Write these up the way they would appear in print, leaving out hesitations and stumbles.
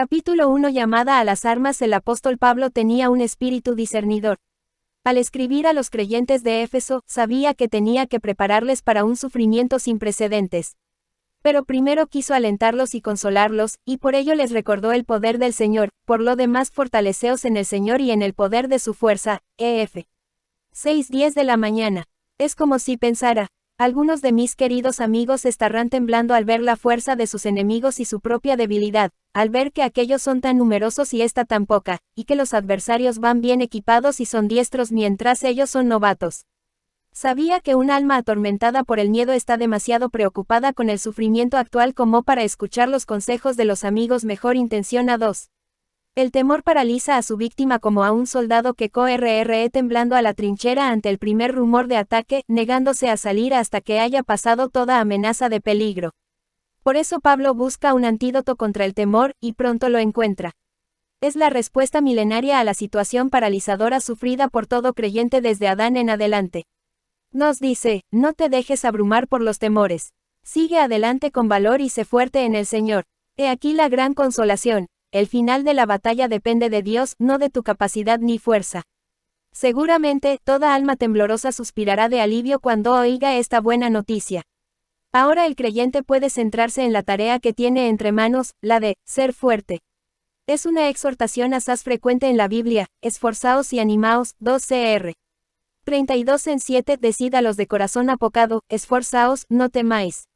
Capítulo 1. Llamada a las armas. El apóstol Pablo tenía un espíritu discernidor. Al escribir a los creyentes de Éfeso, sabía que tenía que prepararles para un sufrimiento sin precedentes. Pero primero quiso alentarlos y consolarlos, y por ello les recordó el poder del Señor. Por lo demás, fortaleceos en el Señor y en el poder de su fuerza. Ef. 6:10 de la mañana. Es como si pensara: algunos de mis queridos amigos estarán temblando al ver la fuerza de sus enemigos y su propia debilidad, al ver que aquellos son tan numerosos y esta tan poca, y que los adversarios van bien equipados y son diestros mientras ellos son novatos. Sabía que un alma atormentada por el miedo está demasiado preocupada con el sufrimiento actual como para escuchar los consejos de los amigos mejor intencionados. El temor paraliza a su víctima como a un soldado que corre temblando a la trinchera ante el primer rumor de ataque, negándose a salir hasta que haya pasado toda amenaza de peligro. Por eso Pablo busca un antídoto contra el temor, y pronto lo encuentra. Es la respuesta milenaria a la situación paralizadora sufrida por todo creyente desde Adán en adelante. Nos dice: no te dejes abrumar por los temores. Sigue adelante con valor y sé fuerte en el Señor. He aquí la gran consolación. El final de la batalla depende de Dios, no de tu capacidad ni fuerza. Seguramente, toda alma temblorosa suspirará de alivio cuando oiga esta buena noticia. Ahora el creyente puede centrarse en la tarea que tiene entre manos, la de ser fuerte. Es una exhortación asaz frecuente en la Biblia: esforzaos y animaos, 2 Cr. 32:7. Decid a los de corazón apocado: esforzaos, no temáis.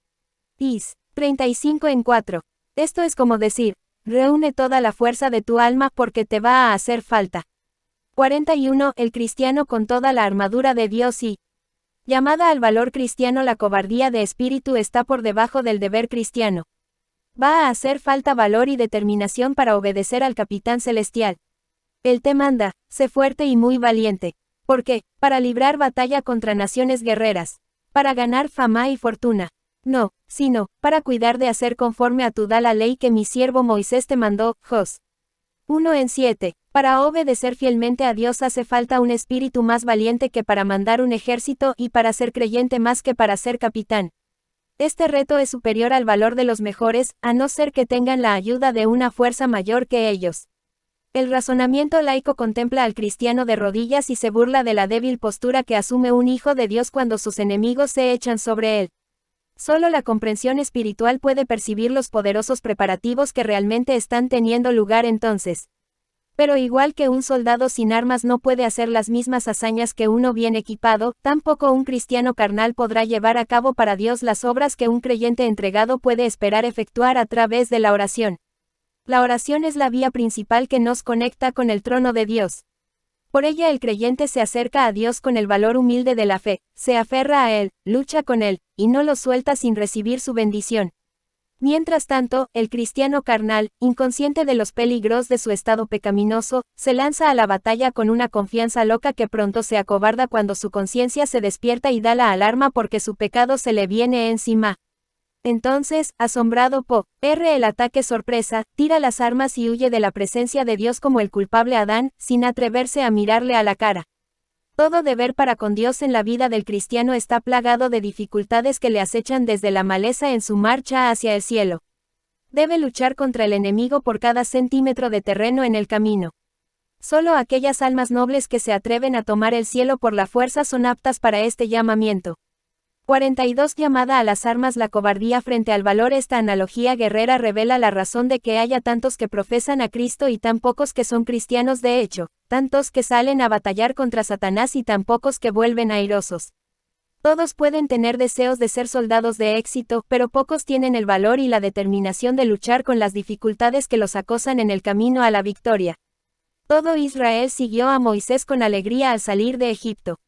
Is. 35:4. Esto es como decir: reúne toda la fuerza de tu alma porque te va a hacer falta. 41. El cristiano con toda la armadura de Dios y llamada al valor cristiano. La cobardía de espíritu está por debajo del deber cristiano. Va a hacer falta valor y determinación para obedecer al Capitán Celestial. Él te manda: sé fuerte y muy valiente. ¿Por qué? Para librar batalla contra naciones guerreras. Para ganar fama y fortuna. No, sino, para cuidar de hacer conforme a toda la ley que mi siervo Moisés te mandó. Jos. 1:7. Para obedecer fielmente a Dios hace falta un espíritu más valiente que para mandar un ejército y para ser creyente más que para ser capitán. Este reto es superior al valor de los mejores, a no ser que tengan la ayuda de una fuerza mayor que ellos. El razonamiento laico contempla al cristiano de rodillas y se burla de la débil postura que asume un hijo de Dios cuando sus enemigos se echan sobre él. Solo la comprensión espiritual puede percibir los poderosos preparativos que realmente están teniendo lugar entonces. Pero igual que un soldado sin armas no puede hacer las mismas hazañas que uno bien equipado, tampoco un cristiano carnal podrá llevar a cabo para Dios las obras que un creyente entregado puede esperar efectuar a través de la oración. La oración es la vía principal que nos conecta con el trono de Dios. Por ella el creyente se acerca a Dios con el valor humilde de la fe, se aferra a Él, lucha con Él, y no lo suelta sin recibir su bendición. Mientras tanto, el cristiano carnal, inconsciente de los peligros de su estado pecaminoso, se lanza a la batalla con una confianza loca que pronto se acobarda cuando su conciencia se despierta y da la alarma porque su pecado se le viene encima. Entonces, asombrado el ataque sorpresa, tira las armas y huye de la presencia de Dios como el culpable Adán, sin atreverse a mirarle a la cara. Todo deber para con Dios en la vida del cristiano está plagado de dificultades que le acechan desde la maleza en su marcha hacia el cielo. Debe luchar contra el enemigo por cada centímetro de terreno en el camino. Solo aquellas almas nobles que se atreven a tomar el cielo por la fuerza son aptas para este llamamiento. 42. Llamada a las armas. La cobardía frente al valor. Esta analogía guerrera revela la razón de que haya tantos que profesan a Cristo y tan pocos que son cristianos de hecho, tantos que salen a batallar contra Satanás y tan pocos que vuelven airosos. Todos pueden tener deseos de ser soldados de éxito, pero pocos tienen el valor y la determinación de luchar con las dificultades que los acosan en el camino a la victoria. Todo Israel siguió a Moisés con alegría al salir de Egipto.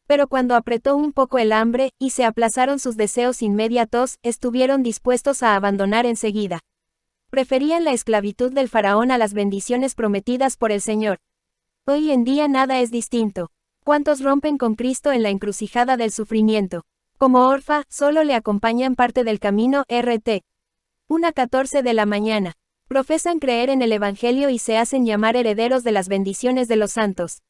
Pero cuando apretó un poco el hambre, y se aplazaron sus deseos inmediatos, estuvieron dispuestos a abandonar enseguida. Preferían la esclavitud del faraón a las bendiciones prometidas por el Señor. Hoy en día nada es distinto. ¿Cuántos rompen con Cristo en la encrucijada del sufrimiento? Como Orfa, solo le acompañan parte del camino. Rt. 1:14 de la mañana. Profesan creer en el Evangelio y se hacen llamar herederos de las bendiciones de los santos.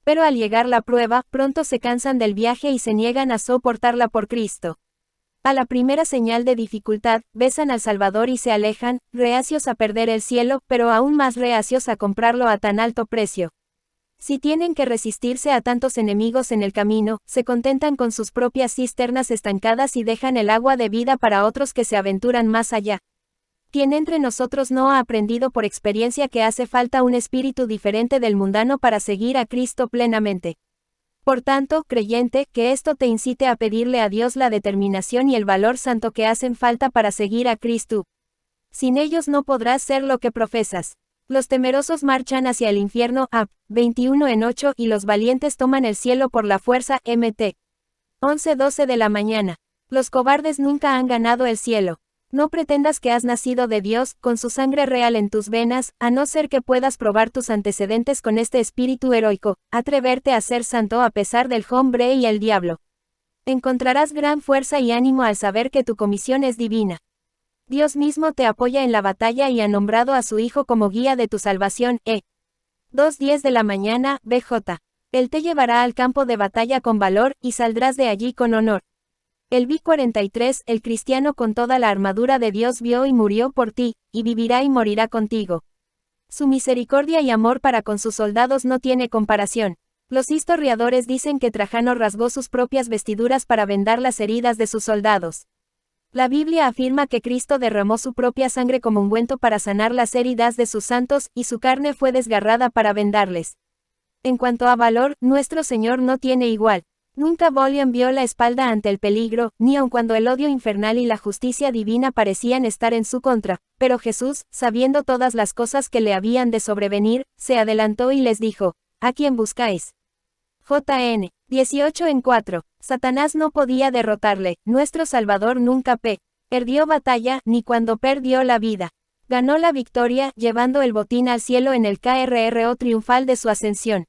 Pero al llegar la prueba, pronto se cansan del viaje y se niegan a soportarla por Cristo. A la primera señal de dificultad, besan al Salvador y se alejan, reacios a perder el cielo, pero aún más reacios a comprarlo a tan alto precio. Si tienen que resistirse a tantos enemigos en el camino, se contentan con sus propias cisternas estancadas y dejan el agua de vida para otros que se aventuran más allá. ¿Quién entre nosotros no ha aprendido por experiencia que hace falta un espíritu diferente del mundano para seguir a Cristo plenamente? Por tanto, creyente, que esto te incite a pedirle a Dios la determinación y el valor santo que hacen falta para seguir a Cristo. Sin ellos no podrás ser lo que profesas. Los temerosos marchan hacia el infierno, Ap. 21:8, y los valientes toman el cielo por la fuerza, Mt. 11:12 de la mañana. Los cobardes nunca han ganado el cielo. No pretendas que has nacido de Dios, con su sangre real en tus venas, a no ser que puedas probar tus antecedentes con este espíritu heroico, atreverte a ser santo a pesar del hombre y el diablo. Encontrarás gran fuerza y ánimo al saber que tu comisión es divina. Dios mismo te apoya en la batalla y ha nombrado a su Hijo como guía de tu salvación, 2:10 de la mañana, BJ. Él te llevará al campo de batalla con valor, y saldrás de allí con honor. El B43, el cristiano con toda la armadura de Dios vio y murió por ti, y vivirá y morirá contigo. Su misericordia y amor para con sus soldados no tiene comparación. Los historiadores dicen que Trajano rasgó sus propias vestiduras para vendar las heridas de sus soldados. La Biblia afirma que Cristo derramó su propia sangre como ungüento para sanar las heridas de sus santos, y su carne fue desgarrada para vendarles. En cuanto a valor, nuestro Señor no tiene igual. Nunca William vio la espalda ante el peligro, ni aun cuando el odio infernal y la justicia divina parecían estar en su contra, pero Jesús, sabiendo todas las cosas que le habían de sobrevenir, se adelantó y les dijo: ¿A quién buscáis? JN 18:4. Satanás no podía derrotarle, nuestro Salvador nunca perdió batalla, ni cuando perdió la vida. Ganó la victoria, llevando el botín al cielo en el KRRO triunfal de su ascensión.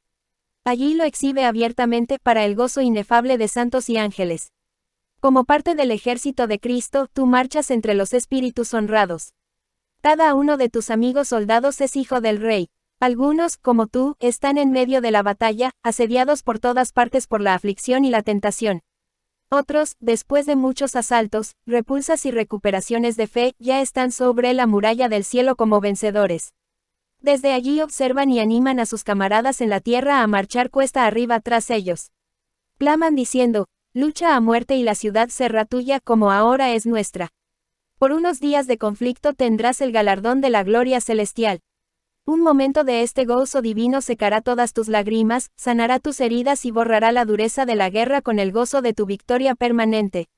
Allí lo exhibe abiertamente para el gozo inefable de santos y ángeles. Como parte del ejército de Cristo, tú marchas entre los espíritus honrados. Cada uno de tus amigos soldados es hijo del Rey. Algunos, como tú, están en medio de la batalla, asediados por todas partes por la aflicción y la tentación. Otros, después de muchos asaltos, repulsas y recuperaciones de fe, ya están sobre la muralla del cielo como vencedores. Desde allí observan y animan a sus camaradas en la tierra a marchar cuesta arriba tras ellos. Claman diciendo: lucha a muerte y la ciudad será tuya como ahora es nuestra. Por unos días de conflicto tendrás el galardón de la gloria celestial. Un momento de este gozo divino secará todas tus lágrimas, sanará tus heridas y borrará la dureza de la guerra con el gozo de tu victoria permanente.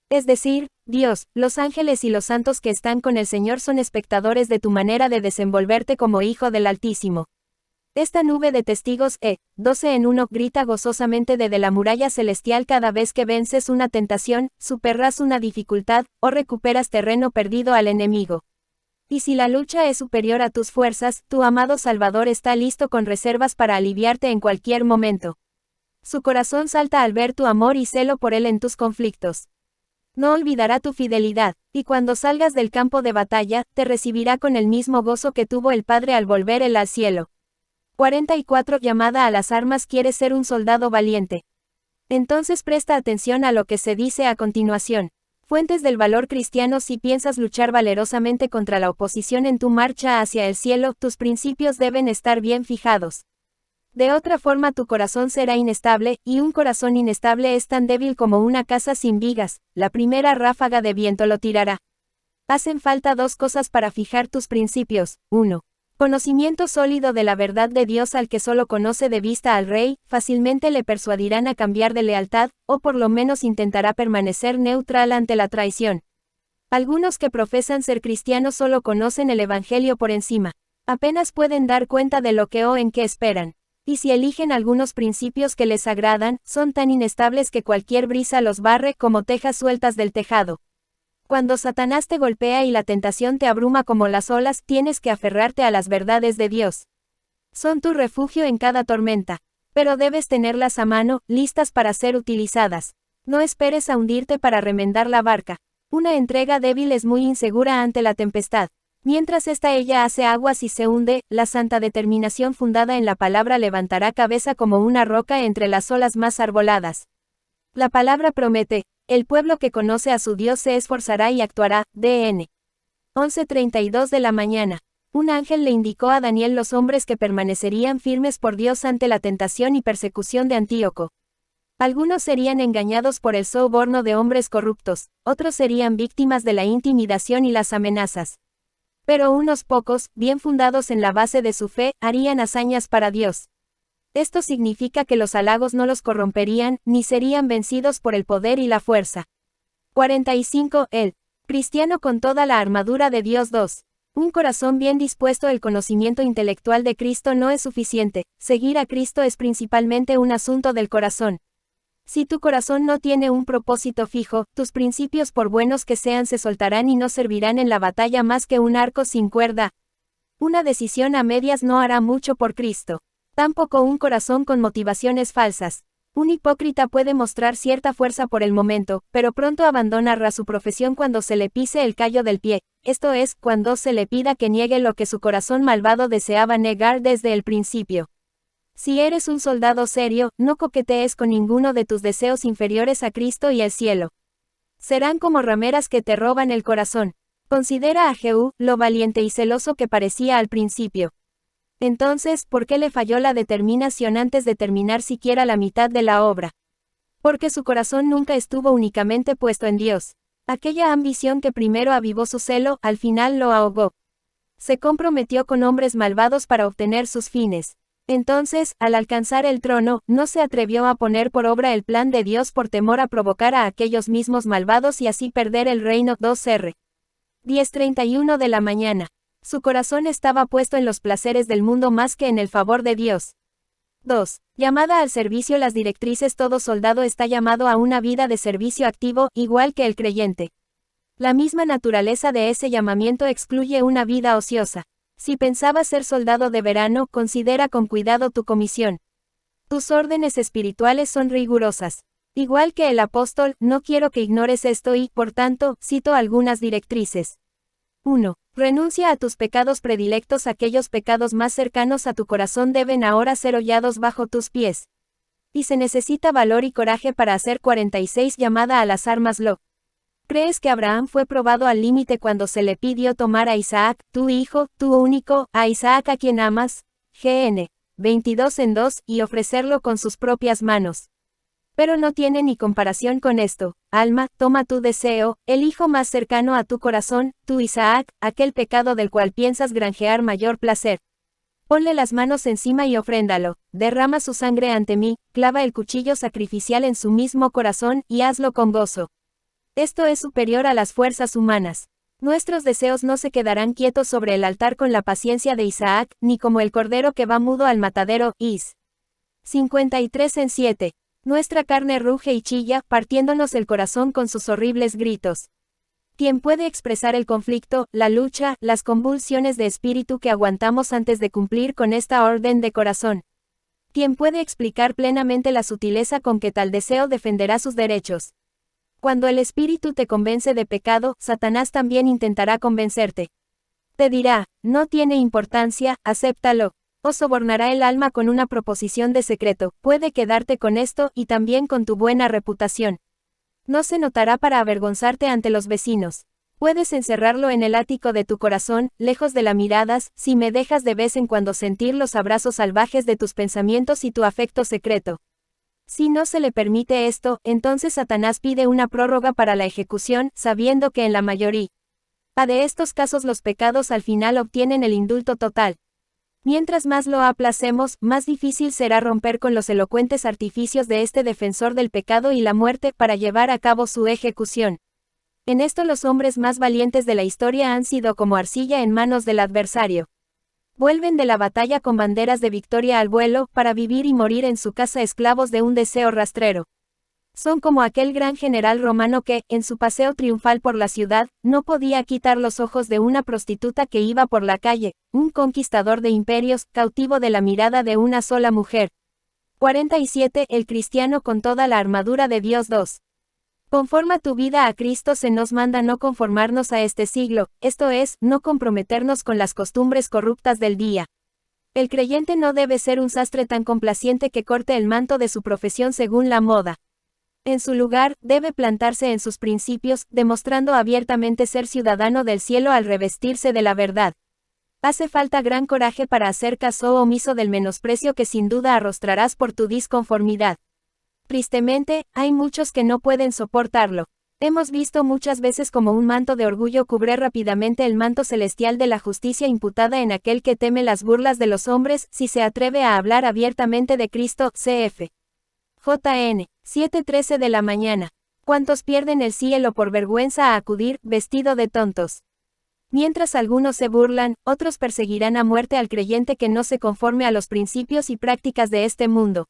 Es decir, Dios, los ángeles y los santos que están con el Señor son espectadores de tu manera de desenvolverte como hijo del Altísimo. Esta nube de testigos, 12 en 1, grita gozosamente desde la muralla celestial cada vez que vences una tentación, superas una dificultad, o recuperas terreno perdido al enemigo. Y si la lucha es superior a tus fuerzas, tu amado Salvador está listo con reservas para aliviarte en cualquier momento. Su corazón salta al ver tu amor y celo por él en tus conflictos. No olvidará tu fidelidad, y cuando salgas del campo de batalla, te recibirá con el mismo gozo que tuvo el Padre al volver él al cielo. 44. Llamada a las armas. ¿Quieres ser un soldado valiente? Entonces presta atención a lo que se dice a continuación. Fuentes del valor cristiano. Si piensas luchar valerosamente contra la oposición en tu marcha hacia el cielo, tus principios deben estar bien fijados. De otra forma tu corazón será inestable, y un corazón inestable es tan débil como una casa sin vigas, la primera ráfaga de viento lo tirará. Hacen falta dos cosas para fijar tus principios. 1. Conocimiento sólido de la verdad de Dios. Al que solo conoce de vista al Rey, fácilmente le persuadirán a cambiar de lealtad, o por lo menos intentará permanecer neutral ante la traición. Algunos que profesan ser cristianos solo conocen el Evangelio por encima. Apenas pueden dar cuenta de lo que o en qué esperan. Y si eligen algunos principios que les agradan, son tan inestables que cualquier brisa los barre como tejas sueltas del tejado. Cuando Satanás te golpea y la tentación te abruma como las olas, tienes que aferrarte a las verdades de Dios. Son tu refugio en cada tormenta. Pero debes tenerlas a mano, listas para ser utilizadas. No esperes a hundirte para remendar la barca. Una entrega débil es muy insegura ante la tempestad. Mientras ella hace aguas y se hunde, la santa determinación fundada en la palabra levantará cabeza como una roca entre las olas más arboladas. La palabra promete: El pueblo que conoce a su Dios se esforzará y actuará. DN. 11:32 de la mañana. Un ángel le indicó a Daniel los hombres que permanecerían firmes por Dios ante la tentación y persecución de Antíoco. Algunos serían engañados por el soborno de hombres corruptos, otros serían víctimas de la intimidación y las amenazas. Pero unos pocos, bien fundados en la base de su fe, harían hazañas para Dios. Esto significa que los halagos no los corromperían, ni serían vencidos por el poder y la fuerza. 45. El cristiano con toda la armadura de Dios. 2. Un corazón bien dispuesto. El conocimiento intelectual de Cristo no es suficiente, seguir a Cristo es principalmente un asunto del corazón. Si tu corazón no tiene un propósito fijo, tus principios por buenos que sean se soltarán y no servirán en la batalla más que un arco sin cuerda. Una decisión a medias no hará mucho por Cristo. Tampoco un corazón con motivaciones falsas. Un hipócrita puede mostrar cierta fuerza por el momento, pero pronto abandonará su profesión cuando se le pise el callo del pie, esto es, cuando se le pida que niegue lo que su corazón malvado deseaba negar desde el principio. Si eres un soldado serio, no coquetees con ninguno de tus deseos inferiores a Cristo y el cielo. Serán como rameras que te roban el corazón. Considera a Jehú, lo valiente y celoso que parecía al principio. Entonces, ¿por qué le falló la determinación antes de terminar siquiera la mitad de la obra? Porque su corazón nunca estuvo únicamente puesto en Dios. Aquella ambición que primero avivó su celo, al final lo ahogó. Se comprometió con hombres malvados para obtener sus fines. Entonces, al alcanzar el trono, no se atrevió a poner por obra el plan de Dios por temor a provocar a aquellos mismos malvados y así perder el reino. 2R. 10:31 de la mañana. Su corazón estaba puesto en los placeres del mundo más que en el favor de Dios. 2. Llamada al servicio. Las directrices. Todo soldado está llamado a una vida de servicio activo, igual que el creyente. La misma naturaleza de ese llamamiento excluye una vida ociosa. Si pensabas ser soldado de verano, considera con cuidado tu comisión. Tus órdenes espirituales son rigurosas. Igual que el apóstol, no quiero que ignores esto y, por tanto, cito algunas directrices. 1. Renuncia a tus pecados predilectos. Aquellos pecados más cercanos a tu corazón deben ahora ser hollados bajo tus pies. Y se necesita valor y coraje para hacer. 46. Llamada a las armas. ¿Crees que Abraham fue probado al límite cuando se le pidió tomar a Isaac, tu hijo, tu único, a Isaac a quien amas? GN. 22:2, y ofrecerlo con sus propias manos? Pero no tiene ni comparación con esto. Alma, toma tu deseo, el hijo más cercano a tu corazón, tu Isaac, aquel pecado del cual piensas granjear mayor placer. Ponle las manos encima y ofréndalo, derrama su sangre ante mí, clava el cuchillo sacrificial en su mismo corazón, y hazlo con gozo. Esto es superior a las fuerzas humanas. Nuestros deseos no se quedarán quietos sobre el altar con la paciencia de Isaac, ni como el cordero que va mudo al matadero. Is. 53:7. Nuestra carne ruge y chilla, partiéndonos el corazón con sus horribles gritos. ¿Quién puede expresar el conflicto, la lucha, las convulsiones de espíritu que aguantamos antes de cumplir con esta orden de corazón? ¿Quién puede explicar plenamente la sutileza con que tal deseo defenderá sus derechos? Cuando el espíritu te convence de pecado, Satanás también intentará convencerte. Te dirá, no tiene importancia, acéptalo. O sobornará el alma con una proposición de secreto, puede quedarte con esto y también con tu buena reputación. No se notará para avergonzarte ante los vecinos. Puedes encerrarlo en el ático de tu corazón, lejos de las miradas, si me dejas de vez en cuando sentir los abrazos salvajes de tus pensamientos y tu afecto secreto. Si no se le permite esto, entonces Satanás pide una prórroga para la ejecución, sabiendo que en la mayoría de estos casos los pecados al final obtienen el indulto total. Mientras más lo aplacemos, más difícil será romper con los elocuentes artificios de este defensor del pecado y la muerte para llevar a cabo su ejecución. En esto los hombres más valientes de la historia han sido como arcilla en manos del adversario. Vuelven de la batalla con banderas de victoria al vuelo, para vivir y morir en su casa esclavos de un deseo rastrero. Son como aquel gran general romano que, en su paseo triunfal por la ciudad, no podía quitar los ojos de una prostituta que iba por la calle, un conquistador de imperios, cautivo de la mirada de una sola mujer. 47. El cristiano con toda la armadura de Dios. 2. Conforma tu vida a Cristo. Se nos manda no conformarnos a este siglo, esto es, no comprometernos con las costumbres corruptas del día. El creyente no debe ser un sastre tan complaciente que corte el manto de su profesión según la moda. En su lugar, debe plantarse en sus principios, demostrando abiertamente ser ciudadano del cielo al revestirse de la verdad. Hace falta gran coraje para hacer caso omiso del menosprecio que sin duda arrostrarás por tu disconformidad. Tristemente, hay muchos que no pueden soportarlo. Hemos visto muchas veces como un manto de orgullo cubre rápidamente el manto celestial de la justicia imputada en aquel que teme las burlas de los hombres si se atreve a hablar abiertamente de Cristo, cf. JN, 7:13 de la mañana. ¿Cuántos pierden el cielo por vergüenza a acudir, vestido de tontos? Mientras algunos se burlan, otros perseguirán a muerte al creyente que no se conforme a los principios y prácticas de este mundo.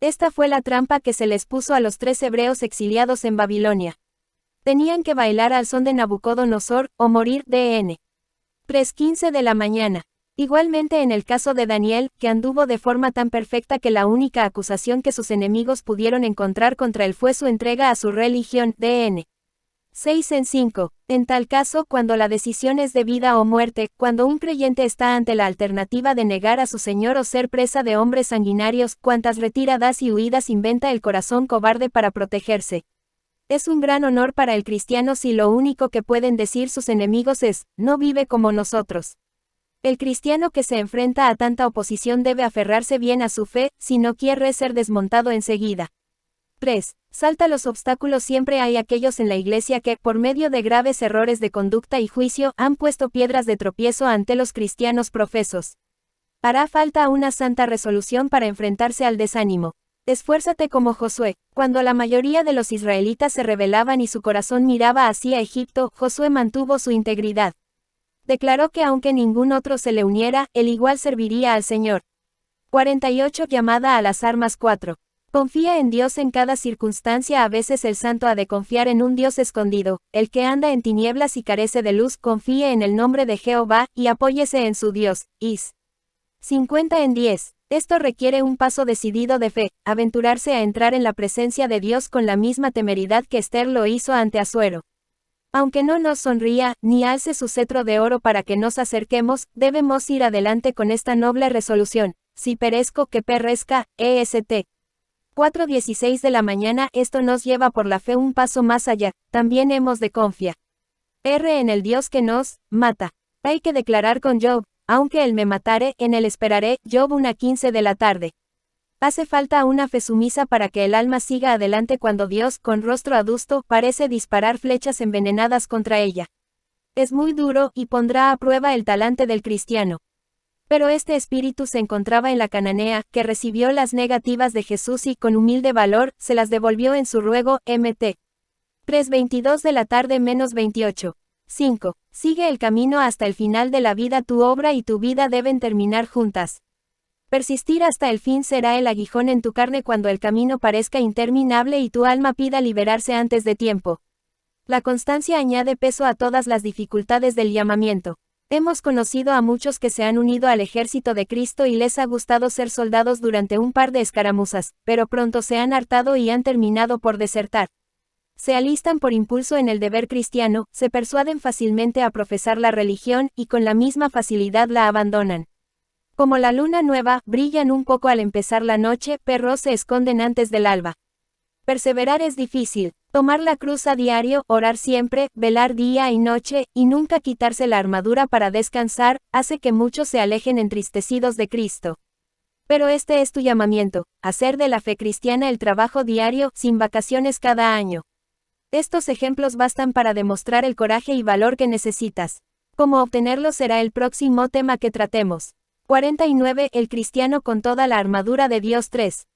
Esta fue la trampa que se les puso a los 3 hebreos exiliados en Babilonia. Tenían que bailar al son de Nabucodonosor, o morir, DN. 3:15 de la mañana. Igualmente en el caso de Daniel, que anduvo de forma tan perfecta que la única acusación que sus enemigos pudieron encontrar contra él fue su entrega a su religión, DN. 6:5. En tal caso, cuando la decisión es de vida o muerte, cuando un creyente está ante la alternativa de negar a su Señor o ser presa de hombres sanguinarios, cuantas retiradas y huidas inventa el corazón cobarde para protegerse. Es un gran honor para el cristiano si lo único que pueden decir sus enemigos es, no vive como nosotros. El cristiano que se enfrenta a tanta oposición debe aferrarse bien a su fe, si no quiere ser desmontado enseguida. 3. Salta los obstáculos. Siempre hay aquellos en la iglesia que, por medio de graves errores de conducta y juicio, han puesto piedras de tropiezo ante los cristianos profesos. Hará falta una santa resolución para enfrentarse al desánimo. Esfuérzate como Josué. Cuando la mayoría de los israelitas se rebelaban y su corazón miraba hacia Egipto, Josué mantuvo su integridad. Declaró que aunque ningún otro se le uniera, él igual serviría al Señor. 48. Llamada a las armas. 4. Confía en Dios en cada circunstancia. A veces el santo ha de confiar en un Dios escondido. El que anda en tinieblas y carece de luz, confíe en el nombre de Jehová, y apóyese en su Dios. Is. 50:10. Esto requiere un paso decidido de fe, aventurarse a entrar en la presencia de Dios con la misma temeridad que Esther lo hizo ante Asuero. Aunque no nos sonría, ni alce su cetro de oro para que nos acerquemos, debemos ir adelante con esta noble resolución. Si perezco, que perezca, EST. 4:16 de la mañana. Esto nos lleva por la fe un paso más allá. También hemos de confiar en el Dios que nos mata. Hay que declarar con Job, aunque él me matare, en él esperaré. Job 1:15 de la tarde. Hace falta una fe sumisa para que el alma siga adelante cuando Dios, con rostro adusto, parece disparar flechas envenenadas contra ella. Es muy duro, y pondrá a prueba el talante del cristiano. Pero este espíritu se encontraba en la cananea, que recibió las negativas de Jesús y, con humilde valor, se las devolvió en su ruego, Mt. 3:22 de la tarde menos 28. 5. Sigue el camino hasta el final de la vida. Tu obra y tu vida deben terminar juntas. Persistir hasta el fin será el aguijón en tu carne cuando el camino parezca interminable y tu alma pida liberarse antes de tiempo. La constancia añade peso a todas las dificultades del llamamiento. Hemos conocido a muchos que se han unido al ejército de Cristo y les ha gustado ser soldados durante un par de escaramuzas, pero pronto se han hartado y han terminado por desertar. Se alistan por impulso en el deber cristiano, se persuaden fácilmente a profesar la religión, y con la misma facilidad la abandonan. Como la luna nueva, brillan un poco al empezar la noche, pero se esconden antes del alba. Perseverar es difícil. Tomar la cruz a diario, orar siempre, velar día y noche, y nunca quitarse la armadura para descansar, hace que muchos se alejen entristecidos de Cristo. Pero este es tu llamamiento, hacer de la fe cristiana el trabajo diario, sin vacaciones cada año. Estos ejemplos bastan para demostrar el coraje y valor que necesitas. Cómo obtenerlo será el próximo tema que tratemos. 49. El cristiano con toda la armadura de Dios. 3.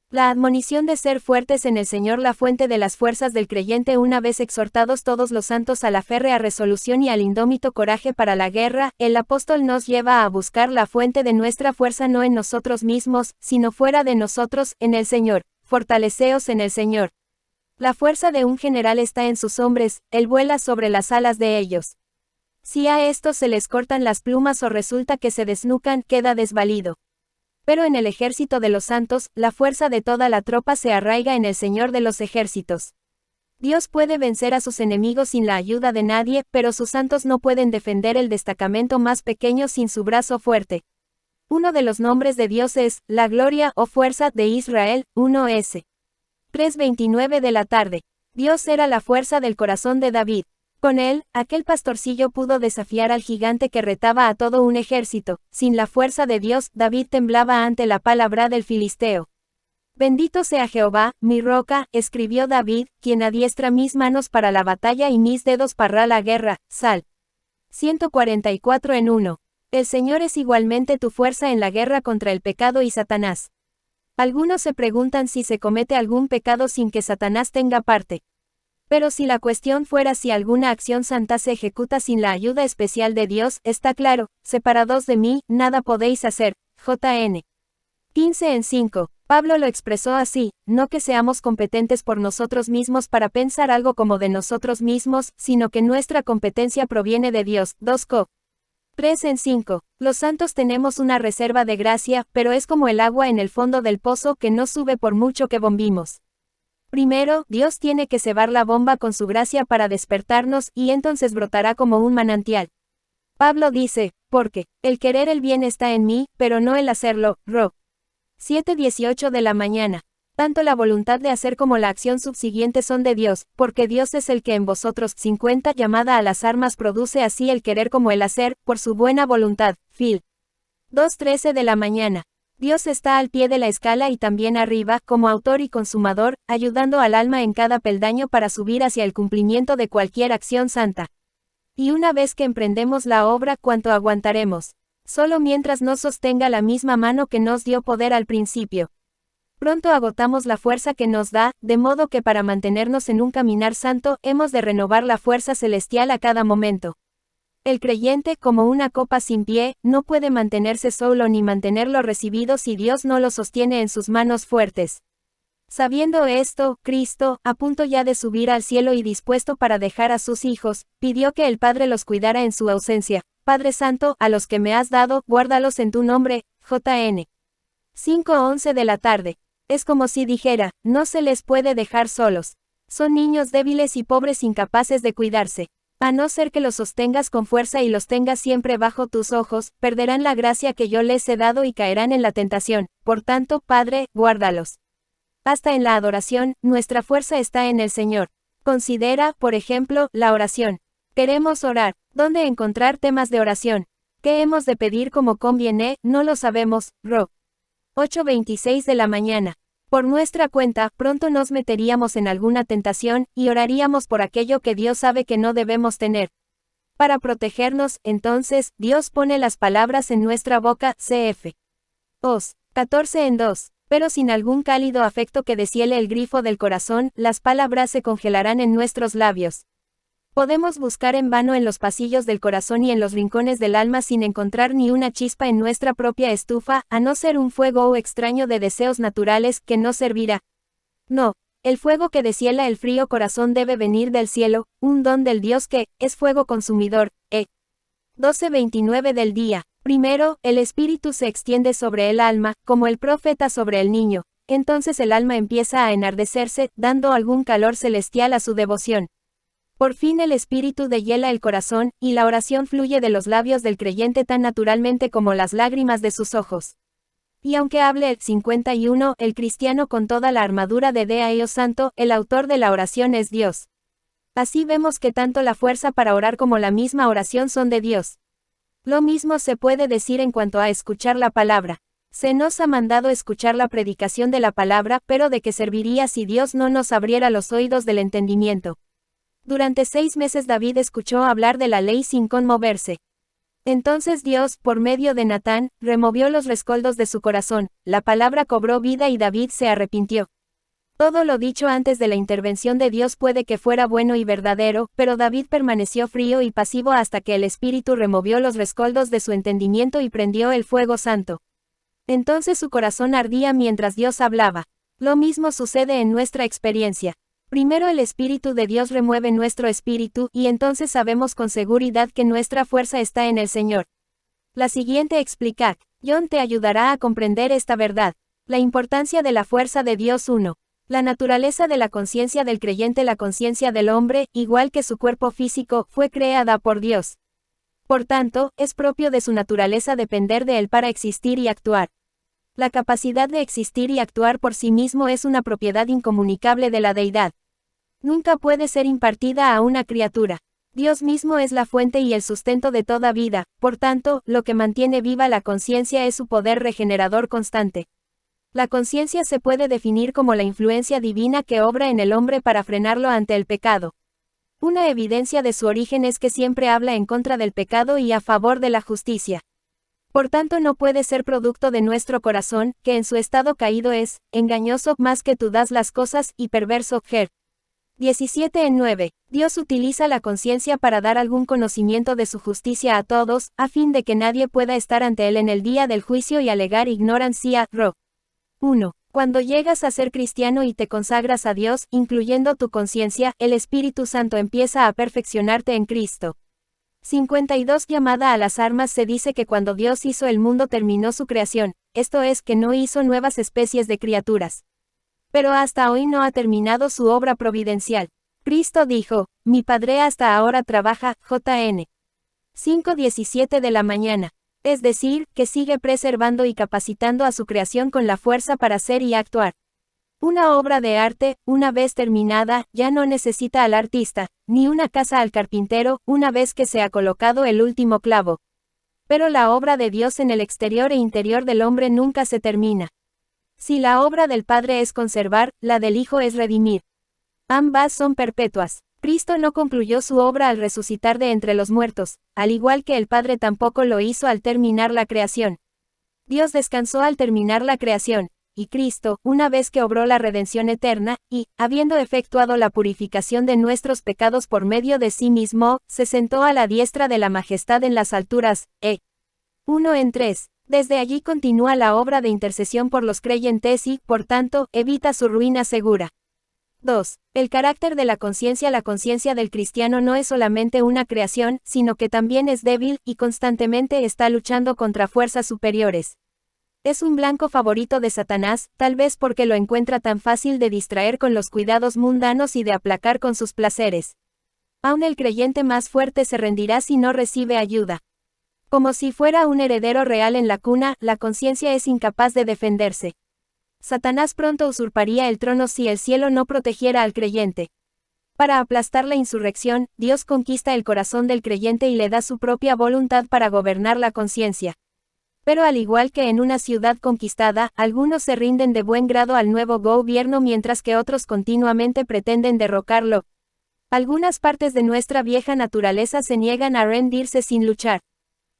La admonición de ser fuertes en el Señor, la fuente de las fuerzas del creyente. Una vez exhortados todos los santos a la férrea resolución y al indómito coraje para la guerra, el apóstol nos lleva a buscar la fuente de nuestra fuerza no en nosotros mismos, sino fuera de nosotros, en el Señor. Fortaleceos en el Señor. La fuerza de un general está en sus hombres, él vuela sobre las alas de ellos. Si a estos se les cortan las plumas o resulta que se desnucan, queda desvalido. Pero en el ejército de los santos, la fuerza de toda la tropa se arraiga en el Señor de los ejércitos. Dios puede vencer a sus enemigos sin la ayuda de nadie, pero sus santos no pueden defender el destacamento más pequeño sin su brazo fuerte. Uno de los nombres de Dios es, la gloria o fuerza de Israel, 1s. 3:29 de la tarde. Dios era la fuerza del corazón de David. Con él, aquel pastorcillo pudo desafiar al gigante que retaba a todo un ejército. Sin la fuerza de Dios, David temblaba ante la palabra del filisteo. Bendito sea Jehová, mi roca, escribió David, quien adiestra mis manos para la batalla y mis dedos para la guerra. Sal. 144 en 1. El Señor es igualmente tu fuerza en la guerra contra el pecado y Satanás. Algunos se preguntan si se comete algún pecado sin que Satanás tenga parte. Pero si la cuestión fuera si alguna acción santa se ejecuta sin la ayuda especial de Dios, está claro, separados de mí, nada podéis hacer. JN 15 en 5. Pablo lo expresó así, no que seamos competentes por nosotros mismos para pensar algo como de nosotros mismos, sino que nuestra competencia proviene de Dios. 2 Co. 3 en 5. Los santos tenemos una reserva de gracia, pero es como el agua en el fondo del pozo que no sube por mucho que bombimos. Primero, Dios tiene que cebar la bomba con su gracia para despertarnos, y entonces brotará como un manantial. Pablo dice, porque, el querer el bien está en mí, pero no el hacerlo. Ro. 7:18 de la mañana. Tanto la voluntad de hacer como la acción subsiguiente son de Dios, porque Dios es el que en vosotros, 50 llamada a las armas produce así el querer como el hacer, por su buena voluntad. Phil. 2:13 de la mañana. Dios está al pie de la escala y también arriba, como autor y consumador, ayudando al alma en cada peldaño para subir hacia el cumplimiento de cualquier acción santa. Y una vez que emprendemos la obra, ¿cuánto aguantaremos? Solo mientras nos sostenga la misma mano que nos dio poder al principio. Pronto agotamos la fuerza que nos da, de modo que para mantenernos en un caminar santo, hemos de renovar la fuerza celestial a cada momento. El creyente, como una copa sin pie, no puede mantenerse solo ni mantenerlo recibido si Dios no lo sostiene en sus manos fuertes. Sabiendo esto, Cristo, a punto ya de subir al cielo y dispuesto para dejar a sus hijos, pidió que el Padre los cuidara en su ausencia. Padre Santo, a los que me has dado, guárdalos en tu nombre. JN 5:11 de la tarde. Es como si dijera, no se les puede dejar solos. Son niños débiles y pobres incapaces de cuidarse. A no ser que los sostengas con fuerza y los tengas siempre bajo tus ojos, perderán la gracia que yo les he dado y caerán en la tentación. Por tanto, Padre, guárdalos. Hasta en la adoración, nuestra fuerza está en el Señor. Considera, por ejemplo, la oración. Queremos orar. ¿Dónde encontrar temas de oración? ¿Qué hemos de pedir como conviene? No lo sabemos. Ro. 8:26 de la mañana. Por nuestra cuenta, pronto nos meteríamos en alguna tentación, y oraríamos por aquello que Dios sabe que no debemos tener. Para protegernos, entonces, Dios pone las palabras en nuestra boca. Cf. Os. 14 en 2. Pero sin algún cálido afecto que deshiele el grifo del corazón, las palabras se congelarán en nuestros labios. Podemos buscar en vano en los pasillos del corazón y en los rincones del alma sin encontrar ni una chispa en nuestra propia estufa, a no ser un fuego extraño de deseos naturales que no servirá. No, el fuego que deshiela el frío corazón debe venir del cielo, un don del Dios que es fuego consumidor. 12:29 del día. Primero, el espíritu se extiende sobre el alma, como el profeta sobre el niño. Entonces el alma empieza a enardecerse, dando algún calor celestial a su devoción. Por fin el espíritu dehiela el corazón, y la oración fluye de los labios del creyente tan naturalmente como las lágrimas de sus ojos. Y aunque hable el 51, el cristiano con toda la armadura de Dios Santo, el autor de la oración es Dios. Así vemos que tanto la fuerza para orar como la misma oración son de Dios. Lo mismo se puede decir en cuanto a escuchar la palabra. Se nos ha mandado escuchar la predicación de la palabra, pero ¿de qué serviría si Dios no nos abriera los oídos del entendimiento? Durante 6 meses David escuchó hablar de la ley sin conmoverse. Entonces Dios, por medio de Natán, removió los rescoldos de su corazón, la palabra cobró vida y David se arrepintió. Todo lo dicho antes de la intervención de Dios puede que fuera bueno y verdadero, pero David permaneció frío y pasivo hasta que el Espíritu removió los rescoldos de su entendimiento y prendió el fuego santo. Entonces su corazón ardía mientras Dios hablaba. Lo mismo sucede en nuestra experiencia. Primero el Espíritu de Dios remueve nuestro espíritu, y entonces sabemos con seguridad que nuestra fuerza está en el Señor. La siguiente explicación te ayudará a comprender esta verdad. La importancia de la fuerza de Dios 1. La naturaleza de la conciencia del creyente. La conciencia del hombre, igual que su cuerpo físico, fue creada por Dios. Por tanto, es propio de su naturaleza depender de él para existir y actuar. La capacidad de existir y actuar por sí mismo es una propiedad incomunicable de la deidad. Nunca puede ser impartida a una criatura. Dios mismo es la fuente y el sustento de toda vida, por tanto, lo que mantiene viva la conciencia es su poder regenerador constante. La conciencia se puede definir como la influencia divina que obra en el hombre para frenarlo ante el pecado. Una evidencia de su origen es que siempre habla en contra del pecado y a favor de la justicia. Por tanto no puede ser producto de nuestro corazón, que en su estado caído es, engañoso más que tú das las cosas, y perverso. Ger. 17:9. Dios utiliza la conciencia para dar algún conocimiento de su justicia a todos, a fin de que nadie pueda estar ante él en el día del juicio y alegar ignorancia. Ro. 1. Cuando llegas a ser cristiano y te consagras a Dios, incluyendo tu conciencia, el Espíritu Santo empieza a perfeccionarte en Cristo. 52. Llamada a las armas. Se dice que cuando Dios hizo el mundo terminó su creación, esto es, que no hizo nuevas especies de criaturas. Pero hasta hoy no ha terminado su obra providencial. Cristo dijo, mi Padre hasta ahora trabaja, JN. 5:17 de la mañana. Es decir, que sigue preservando y capacitando a su creación con la fuerza para ser y actuar. Una obra de arte, una vez terminada, ya no necesita al artista, ni una casa al carpintero, una vez que se ha colocado el último clavo. Pero la obra de Dios en el exterior e interior del hombre nunca se termina. Si la obra del Padre es conservar, la del Hijo es redimir. Ambas son perpetuas. Cristo no concluyó su obra al resucitar de entre los muertos, al igual que el Padre tampoco lo hizo al terminar la creación. Dios descansó al terminar la creación, y Cristo, una vez que obró la redención eterna, y, habiendo efectuado la purificación de nuestros pecados por medio de sí mismo, se sentó a la diestra de la majestad en las alturas. 1:3. Desde allí continúa la obra de intercesión por los creyentes y, por tanto, evita su ruina segura. 2. El carácter de la conciencia. La conciencia del cristiano no es solamente una creación, sino que también es débil, y constantemente está luchando contra fuerzas superiores. Es un blanco favorito de Satanás, tal vez porque lo encuentra tan fácil de distraer con los cuidados mundanos y de aplacar con sus placeres. Aun el creyente más fuerte se rendirá si no recibe ayuda. Como si fuera un heredero real en la cuna, la conciencia es incapaz de defenderse. Satanás pronto usurparía el trono si el cielo no protegiera al creyente. Para aplastar la insurrección, Dios conquista el corazón del creyente y le da su propia voluntad para gobernar la conciencia. Pero al igual que en una ciudad conquistada, algunos se rinden de buen grado al nuevo gobierno mientras que otros continuamente pretenden derrocarlo. Algunas partes de nuestra vieja naturaleza se niegan a rendirse sin luchar.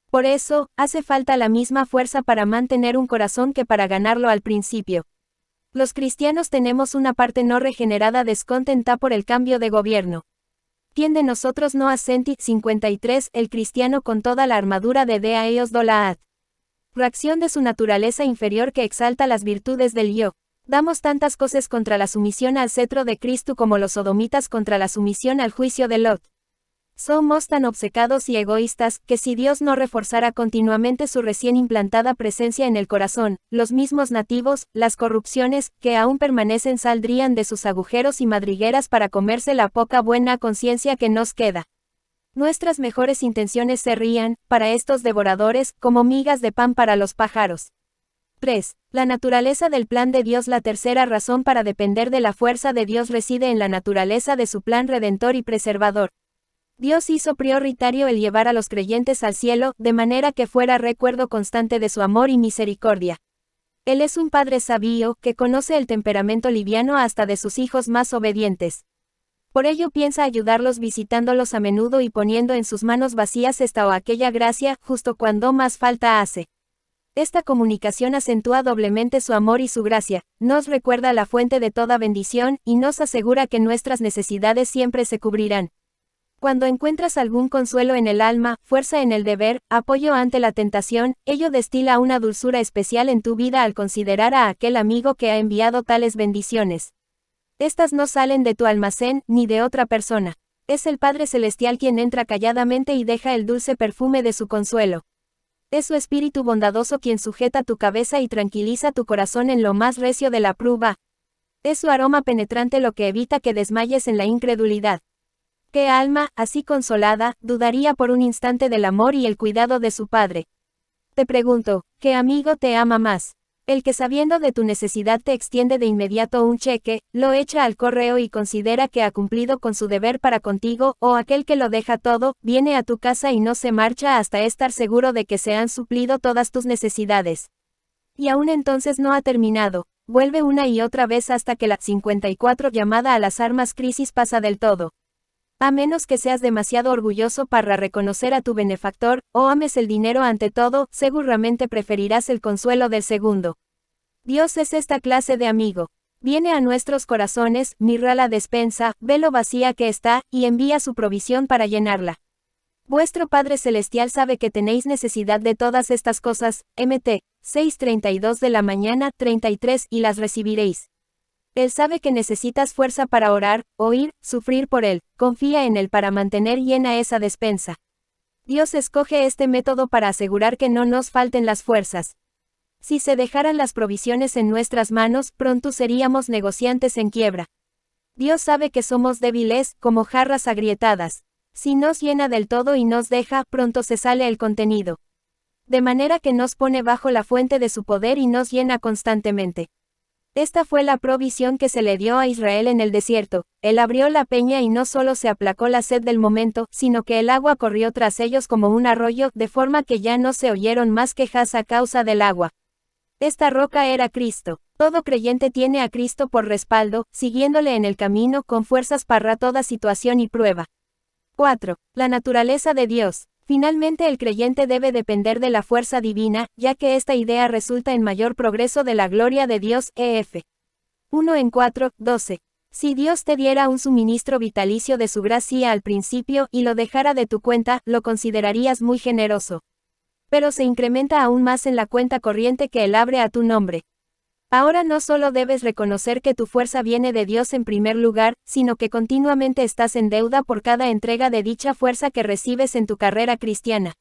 Por eso, hace falta la misma fuerza para mantener un corazón que para ganarlo al principio. Los cristianos tenemos una parte no regenerada descontenta por el cambio de gobierno. ¿Quién de nosotros no ha sentido? 53. El cristiano con toda la armadura de Deaeos Dolaat. Reacción de su naturaleza inferior que exalta las virtudes del yo. Damos tantas cosas contra la sumisión al cetro de Cristo como los sodomitas contra la sumisión al juicio de Lot. Somos tan obcecados y egoístas, que si Dios no reforzara continuamente su recién implantada presencia en el corazón, los mismos nativos, las corrupciones, que aún permanecen saldrían de sus agujeros y madrigueras para comerse la poca buena conciencia que nos queda. Nuestras mejores intenciones serían, para estos devoradores, como migas de pan para los pájaros. 3. La naturaleza del plan de Dios. La tercera razón para depender de la fuerza de Dios reside en la naturaleza de su plan redentor y preservador. Dios hizo prioritario el llevar a los creyentes al cielo, de manera que fuera recuerdo constante de su amor y misericordia. Él es un padre sabio, que conoce el temperamento liviano hasta de sus hijos más obedientes. Por ello piensa ayudarlos visitándolos a menudo y poniendo en sus manos vacías esta o aquella gracia, justo cuando más falta hace. Esta comunicación acentúa doblemente su amor y su gracia, nos recuerda la fuente de toda bendición, y nos asegura que nuestras necesidades siempre se cubrirán. Cuando encuentras algún consuelo en el alma, fuerza en el deber, apoyo ante la tentación, ello destila una dulzura especial en tu vida al considerar a aquel amigo que ha enviado tales bendiciones. Estas no salen de tu almacén, ni de otra persona. Es el Padre Celestial quien entra calladamente y deja el dulce perfume de su consuelo. Es su espíritu bondadoso quien sujeta tu cabeza y tranquiliza tu corazón en lo más recio de la prueba. Es su aroma penetrante lo que evita que desmayes en la incredulidad. ¿Qué alma, así consolada, dudaría por un instante del amor y el cuidado de su Padre? Te pregunto, ¿qué amigo te ama más? El que sabiendo de tu necesidad te extiende de inmediato un cheque, lo echa al correo y considera que ha cumplido con su deber para contigo, o aquel que lo deja todo, viene a tu casa y no se marcha hasta estar seguro de que se han suplido todas tus necesidades. Y aún entonces no ha terminado, vuelve una y otra vez hasta que la 54 llamada a las armas crisis pasa del todo. A menos que seas demasiado orgulloso para reconocer a tu benefactor, o ames el dinero ante todo, seguramente preferirás el consuelo del segundo. Dios es esta clase de amigo. Viene a nuestros corazones, mira la despensa, ve lo vacía que está, y envía su provisión para llenarla. Vuestro Padre Celestial sabe que tenéis necesidad de todas estas cosas, Mt. 6:32 de la mañana, 33, y las recibiréis. Él sabe que necesitas fuerza para orar, oír, sufrir por Él, confía en Él para mantener llena esa despensa. Dios escoge este método para asegurar que no nos falten las fuerzas. Si se dejaran las provisiones en nuestras manos, pronto seríamos negociantes en quiebra. Dios sabe que somos débiles, como jarras agrietadas. Si nos llena del todo y nos deja, pronto se sale el contenido. De manera que nos pone bajo la fuente de su poder y nos llena constantemente. Esta fue la provisión que se le dio a Israel en el desierto. Él abrió la peña y no solo se aplacó la sed del momento, sino que el agua corrió tras ellos como un arroyo, de forma que ya no se oyeron más quejas a causa del agua. Esta roca era Cristo. Todo creyente tiene a Cristo por respaldo, siguiéndole en el camino con fuerzas para toda situación y prueba. 4. La naturaleza de Dios. Finalmente el creyente debe depender de la fuerza divina, ya que esta idea resulta en mayor progreso de la gloria de Dios, ef. 1 en 4, 12. Si Dios te diera un suministro vitalicio de su gracia al principio y lo dejara de tu cuenta, lo considerarías muy generoso. Pero se incrementa aún más en la cuenta corriente que Él abre a tu nombre. Ahora no solo debes reconocer que tu fuerza viene de Dios en primer lugar, sino que continuamente estás en deuda por cada entrega de dicha fuerza que recibes en tu carrera cristiana.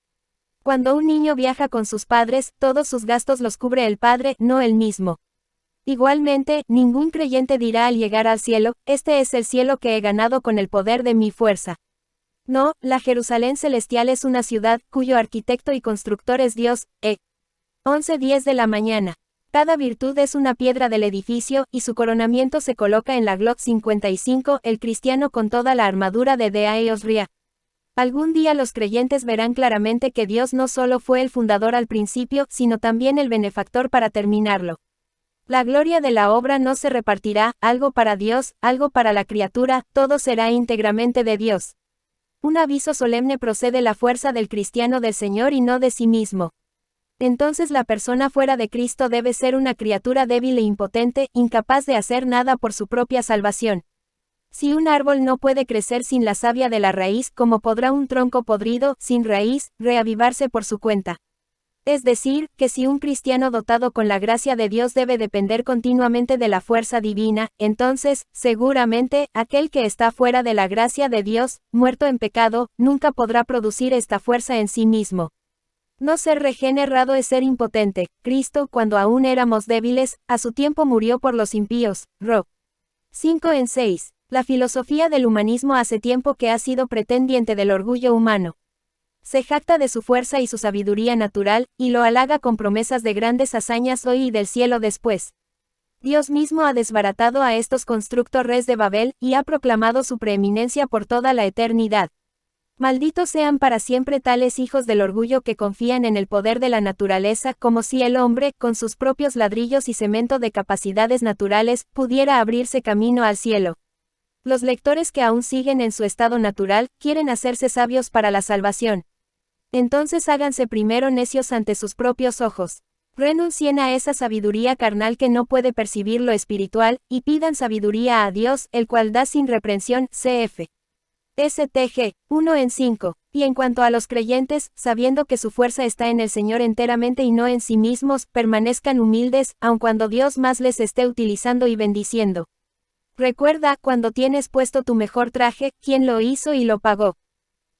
Cuando un niño viaja con sus padres, todos sus gastos los cubre el padre, no él mismo. Igualmente, ningún creyente dirá al llegar al cielo, este es el cielo que he ganado con el poder de mi fuerza. No, la Jerusalén celestial es una ciudad, cuyo arquitecto y constructor es Dios, 11:10 de la mañana. Cada virtud es una piedra del edificio, y su coronamiento se coloca en la Glock 55, el cristiano con toda la armadura de Daeosria. Algún día los creyentes verán claramente que Dios no solo fue el fundador al principio, sino también el benefactor para terminarlo. La gloria de la obra no se repartirá, algo para Dios, algo para la criatura, todo será íntegramente de Dios. Un aviso solemne procede la fuerza del cristiano del Señor y no de sí mismo. Entonces la persona fuera de Cristo debe ser una criatura débil e impotente, incapaz de hacer nada por su propia salvación. Si un árbol no puede crecer sin la savia de la raíz, ¿cómo podrá un tronco podrido, sin raíz, reavivarse por su cuenta? Es decir, que si un cristiano dotado con la gracia de Dios debe depender continuamente de la fuerza divina, entonces, seguramente, aquel que está fuera de la gracia de Dios, muerto en pecado, nunca podrá producir esta fuerza en sí mismo. No ser regenerado es ser impotente. Cristo, cuando aún éramos débiles, a su tiempo murió por los impíos. Ro. 5 en 6. La filosofía del humanismo hace tiempo que ha sido pretendiente del orgullo humano. Se jacta de su fuerza y su sabiduría natural, y lo halaga con promesas de grandes hazañas hoy y del cielo después. Dios mismo ha desbaratado a estos constructores de Babel, y ha proclamado su preeminencia por toda la eternidad. Malditos sean para siempre tales hijos del orgullo que confían en el poder de la naturaleza, como si el hombre, con sus propios ladrillos y cemento de capacidades naturales, pudiera abrirse camino al cielo. Los lectores que aún siguen en su estado natural, quieren hacerse sabios para la salvación. Entonces háganse primero necios ante sus propios ojos. Renuncien a esa sabiduría carnal que no puede percibir lo espiritual, y pidan sabiduría a Dios, el cual da sin reprensión, cf. STG, 1 en 5. Y en cuanto a los creyentes, sabiendo que su fuerza está en el Señor enteramente y no en sí mismos, permanezcan humildes, aun cuando Dios más les esté utilizando y bendiciendo. Recuerda, cuando tienes puesto tu mejor traje, quién lo hizo y lo pagó.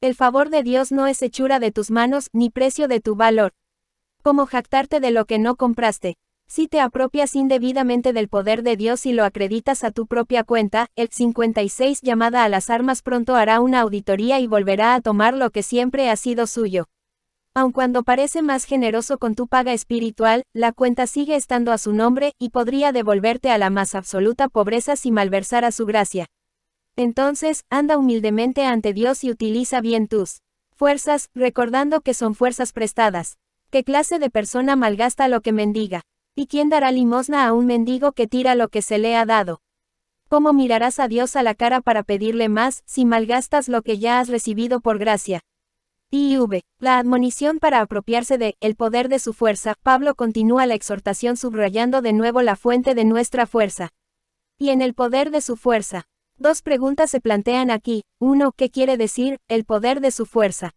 El favor de Dios no es hechura de tus manos, ni precio de tu valor. ¿Cómo jactarte de lo que no compraste? Si te apropias indebidamente del poder de Dios y lo acreditas a tu propia cuenta, el 56 llamada a las armas pronto hará una auditoría y volverá a tomar lo que siempre ha sido suyo. Aun cuando parece más generoso con tu paga espiritual, la cuenta sigue estando a su nombre y podría devolverte a la más absoluta pobreza si malversara su gracia. Entonces, anda humildemente ante Dios y utiliza bien tus fuerzas, recordando que son fuerzas prestadas. ¿Qué clase de persona malgasta lo que mendiga? ¿Y quién dará limosna a un mendigo que tira lo que se le ha dado? ¿Cómo mirarás a Dios a la cara para pedirle más, si malgastas lo que ya has recibido por gracia? IV. La admonición para apropiarse de el poder de su fuerza. Pablo continúa la exhortación subrayando de nuevo la fuente de nuestra fuerza. Y en el poder de su fuerza. Dos preguntas se plantean aquí. 1. ¿Qué quiere decir el poder de su fuerza?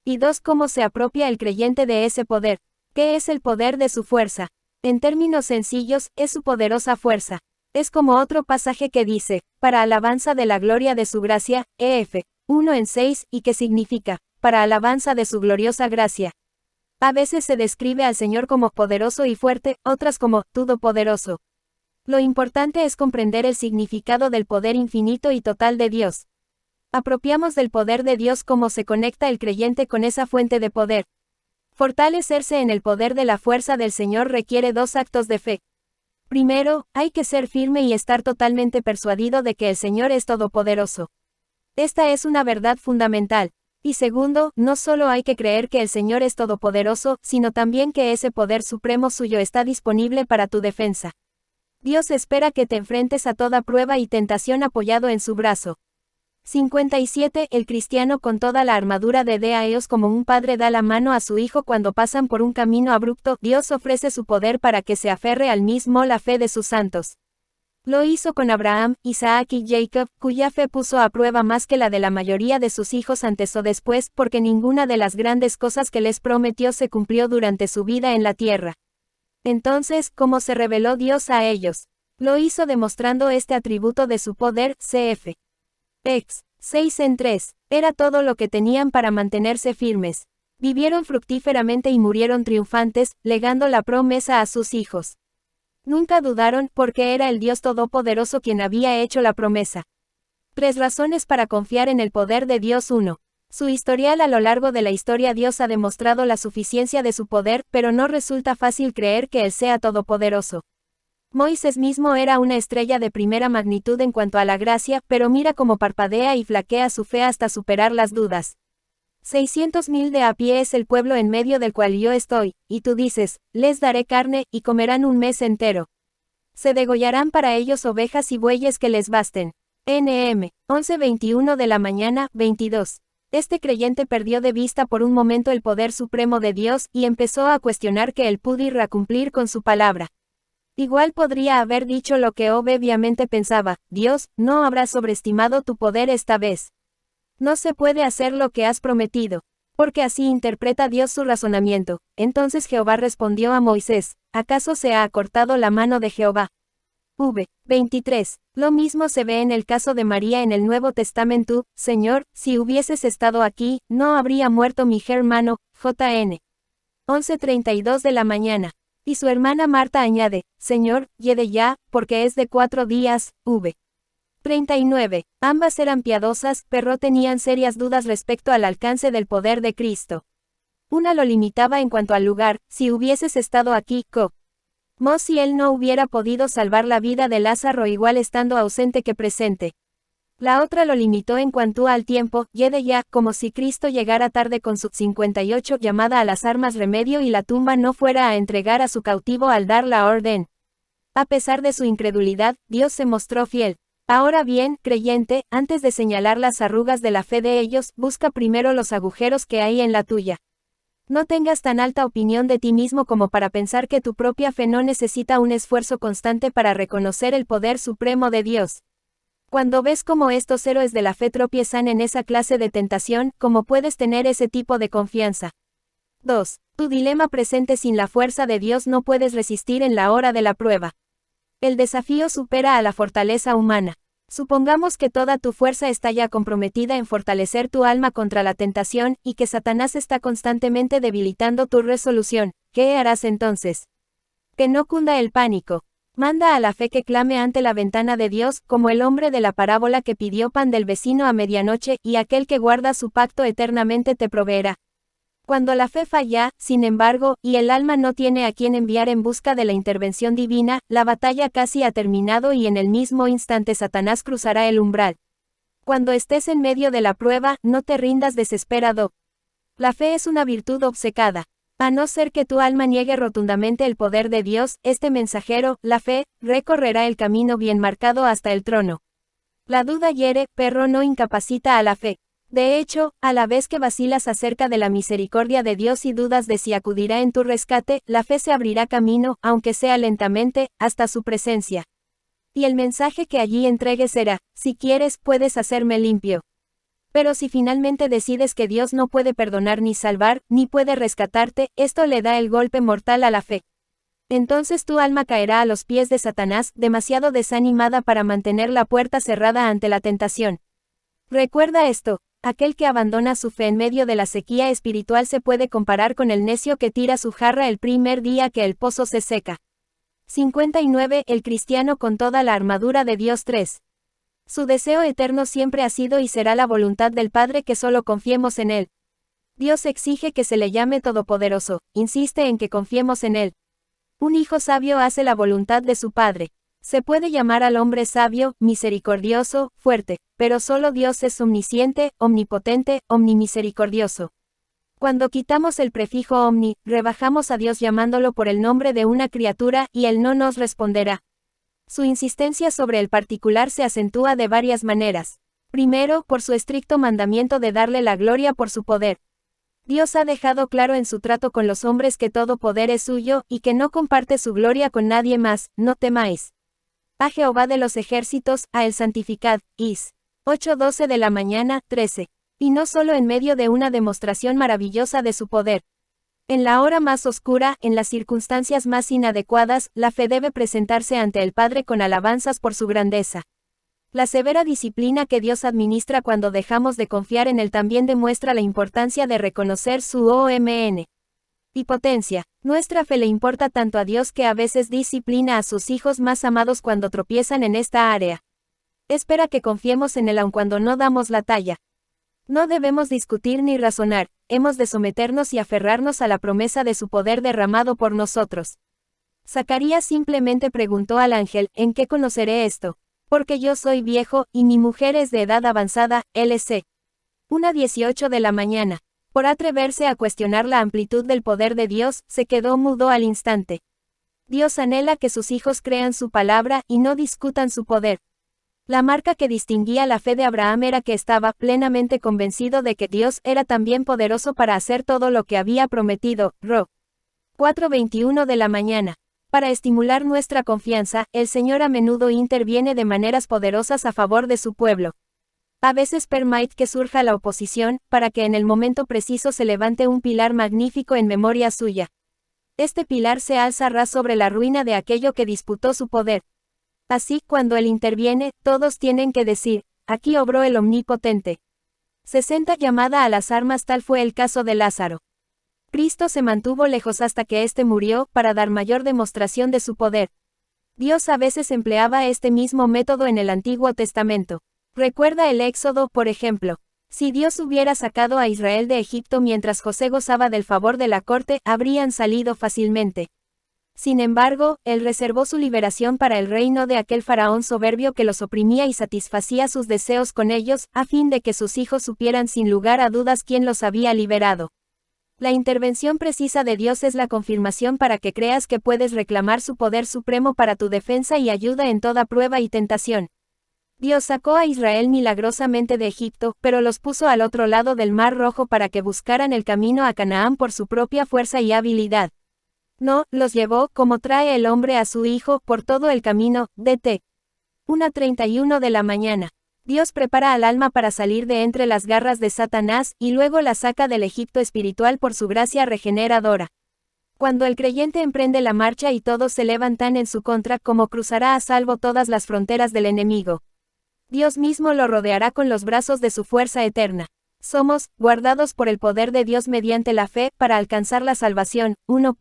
Y 2. ¿Cómo se apropia el creyente de ese poder? ¿Qué es el poder de su fuerza? En términos sencillos, es su poderosa fuerza. Es como otro pasaje que dice, para alabanza de la gloria de su gracia, ef. 1:6, y que significa, para alabanza de su gloriosa gracia. A veces se describe al Señor como poderoso y fuerte, otras como todopoderoso. Lo importante es comprender el significado del poder infinito y total de Dios. Apropiamos del poder de Dios cómo se conecta el creyente con esa fuente de poder. Fortalecerse en el poder de la fuerza del Señor requiere 2 actos de fe. Primero, hay que ser firme y estar totalmente persuadido de que el Señor es todopoderoso. Esta es una verdad fundamental. Y segundo, no solo hay que creer que el Señor es todopoderoso, sino también que ese poder supremo suyo está disponible para tu defensa. Dios espera que te enfrentes a toda prueba y tentación apoyado en su brazo. 57. El cristiano con toda la armadura de Dios, como un padre da la mano a su hijo cuando pasan por un camino abrupto, Dios ofrece su poder para que se aferre al mismo la fe de sus santos. Lo hizo con Abraham, Isaac y Jacob, cuya fe puso a prueba más que la de la mayoría de sus hijos antes o después, porque ninguna de las grandes cosas que les prometió se cumplió durante su vida en la tierra. Entonces, ¿cómo se reveló Dios a ellos? Lo hizo demostrando este atributo de su poder, cf. Ex. 6:3. Era todo lo que tenían para mantenerse firmes. Vivieron fructíferamente y murieron triunfantes, legando la promesa a sus hijos. Nunca dudaron, porque era el Dios Todopoderoso quien había hecho la promesa. 3 razones para confiar en el poder de Dios. 1. Su historial. A lo largo de la historia Dios ha demostrado la suficiencia de su poder, pero no resulta fácil creer que Él sea todopoderoso. Moisés mismo era una estrella de primera magnitud en cuanto a la gracia, pero mira cómo parpadea y flaquea su fe hasta superar las dudas. 600.000 de a pie es el pueblo en medio del cual yo estoy, y tú dices, les daré carne, y comerán un mes entero. Se degollarán para ellos ovejas y bueyes que les basten. NM. 11:21 de la mañana, 22. Este creyente perdió de vista por un momento el poder supremo de Dios, y empezó a cuestionar que él pudiera cumplir con su palabra. Igual podría haber dicho lo que obviamente pensaba, Dios, no habrás sobreestimado tu poder esta vez. No se puede hacer lo que has prometido. Porque así interpreta Dios su razonamiento. Entonces Jehová respondió a Moisés, ¿acaso se ha acortado la mano de Jehová? 23. Lo mismo se ve en el caso de María en el Nuevo Testamento. Señor, si hubieses estado aquí, no habría muerto mi hermano, JN. 11:32 de la mañana. Y su hermana Marta añade, Señor, yede ya, porque es de 4 días, 39. Ambas eran piadosas, pero tenían serias dudas respecto al alcance del poder de Cristo. Una lo limitaba en cuanto al lugar, si hubieses estado aquí, como si él no hubiera podido salvar la vida de Lázaro igual estando ausente que presente. La otra lo limitó en cuanto al tiempo, yede ya, como si Cristo llegara tarde con su 58 llamada a las armas remedio y la tumba no fuera a entregar a su cautivo al dar la orden. A pesar de su incredulidad, Dios se mostró fiel. Ahora bien, creyente, antes de señalar las arrugas de la fe de ellos, busca primero los agujeros que hay en la tuya. No tengas tan alta opinión de ti mismo como para pensar que tu propia fe no necesita un esfuerzo constante para reconocer el poder supremo de Dios. Cuando ves cómo estos héroes de la fe tropiezan en esa clase de tentación, ¿cómo puedes tener ese tipo de confianza? 2. Tu dilema presente. Sin la fuerza de Dios no puedes resistir en la hora de la prueba. El desafío supera a la fortaleza humana. Supongamos que toda tu fuerza está ya comprometida en fortalecer tu alma contra la tentación, y que Satanás está constantemente debilitando tu resolución. ¿Qué harás entonces? Que no cunda el pánico. Manda a la fe que clame ante la ventana de Dios, como el hombre de la parábola que pidió pan del vecino a medianoche, y aquel que guarda su pacto eternamente te proveerá. Cuando la fe falla, sin embargo, y el alma no tiene a quien enviar en busca de la intervención divina, la batalla casi ha terminado y en el mismo instante Satanás cruzará el umbral. Cuando estés en medio de la prueba, no te rindas desesperado. La fe es una virtud obcecada. A no ser que tu alma niegue rotundamente el poder de Dios, este mensajero, la fe, recorrerá el camino bien marcado hasta el trono. La duda hiere, pero no incapacita a la fe. De hecho, a la vez que vacilas acerca de la misericordia de Dios y dudas de si acudirá en tu rescate, la fe se abrirá camino, aunque sea lentamente, hasta su presencia. Y el mensaje que allí entregue será: si quieres, puedes hacerme limpio. Pero si finalmente decides que Dios no puede perdonar ni salvar, ni puede rescatarte, esto le da el golpe mortal a la fe. Entonces tu alma caerá a los pies de Satanás, demasiado desanimada para mantener la puerta cerrada ante la tentación. Recuerda esto: aquel que abandona su fe en medio de la sequía espiritual se puede comparar con el necio que tira su jarra el primer día que el pozo se seca. 59. El cristiano con toda la armadura de Dios. 3. Su deseo eterno siempre ha sido y será la voluntad del Padre que solo confiemos en Él. Dios exige que se le llame todopoderoso, insiste en que confiemos en Él. Un hijo sabio hace la voluntad de su Padre. Se puede llamar al hombre sabio, misericordioso, fuerte, pero solo Dios es omnisciente, omnipotente, omnimisericordioso. Cuando quitamos el prefijo omni, rebajamos a Dios llamándolo por el nombre de una criatura, y Él no nos responderá. Su insistencia sobre el particular se acentúa de varias maneras. Primero, por su estricto mandamiento de darle la gloria por su poder. Dios ha dejado claro en su trato con los hombres que todo poder es suyo, y que no comparte su gloria con nadie más. No temáis a Jehová de los ejércitos, a él santificad. Is. 8:12 de la mañana, 13. Y no solo en medio de una demostración maravillosa de su poder. En la hora más oscura, en las circunstancias más inadecuadas, la fe debe presentarse ante el Padre con alabanzas por su grandeza. La severa disciplina que Dios administra cuando dejamos de confiar en Él también demuestra la importancia de reconocer su omnipotencia. Nuestra fe le importa tanto a Dios que a veces disciplina a sus hijos más amados cuando tropiezan en esta área. Espera que confiemos en Él aun cuando no damos la talla. No debemos discutir ni razonar, hemos de someternos y aferrarnos a la promesa de su poder derramado por nosotros. Zacarías simplemente preguntó al ángel: ¿en qué conoceré esto? Porque yo soy viejo, y mi mujer es de edad avanzada. LC. 1:18 de la mañana. Por atreverse a cuestionar la amplitud del poder de Dios, se quedó mudo al instante. Dios anhela que sus hijos crean su palabra, y no discutan su poder. La marca que distinguía la fe de Abraham era que estaba plenamente convencido de que Dios era también poderoso para hacer todo lo que había prometido. Ro. 4:21 de la mañana. Para estimular nuestra confianza, el Señor a menudo interviene de maneras poderosas a favor de su pueblo. A veces permite que surja la oposición, para que en el momento preciso se levante un pilar magnífico en memoria suya. Este pilar se alza ras sobre la ruina de aquello que disputó su poder. Así, cuando Él interviene, todos tienen que decir: aquí obró el Omnipotente. 60 Llamada a las armas. Tal fue el caso de Lázaro. Cristo se mantuvo lejos hasta que éste murió, para dar mayor demostración de su poder. Dios a veces empleaba este mismo método en el Antiguo Testamento. Recuerda el Éxodo, por ejemplo. Si Dios hubiera sacado a Israel de Egipto mientras José gozaba del favor de la corte, habrían salido fácilmente. Sin embargo, Él reservó su liberación para el reino de aquel faraón soberbio que los oprimía y satisfacía sus deseos con ellos, a fin de que sus hijos supieran sin lugar a dudas quién los había liberado. La intervención precisa de Dios es la confirmación para que creas que puedes reclamar su poder supremo para tu defensa y ayuda en toda prueba y tentación. Dios sacó a Israel milagrosamente de Egipto, pero los puso al otro lado del Mar Rojo para que buscaran el camino a Canaán por su propia fuerza y habilidad. No, los llevó, como trae el hombre a su hijo, por todo el camino. DT. 1:31 de la mañana. Dios prepara al alma para salir de entre las garras de Satanás, y luego la saca del Egipto espiritual por su gracia regeneradora. Cuando el creyente emprende la marcha y todos se levantan en su contra, como cruzará a salvo todas las fronteras del enemigo. Dios mismo lo rodeará con los brazos de su fuerza eterna. Somos guardados por el poder de Dios mediante la fe, para alcanzar la salvación. 1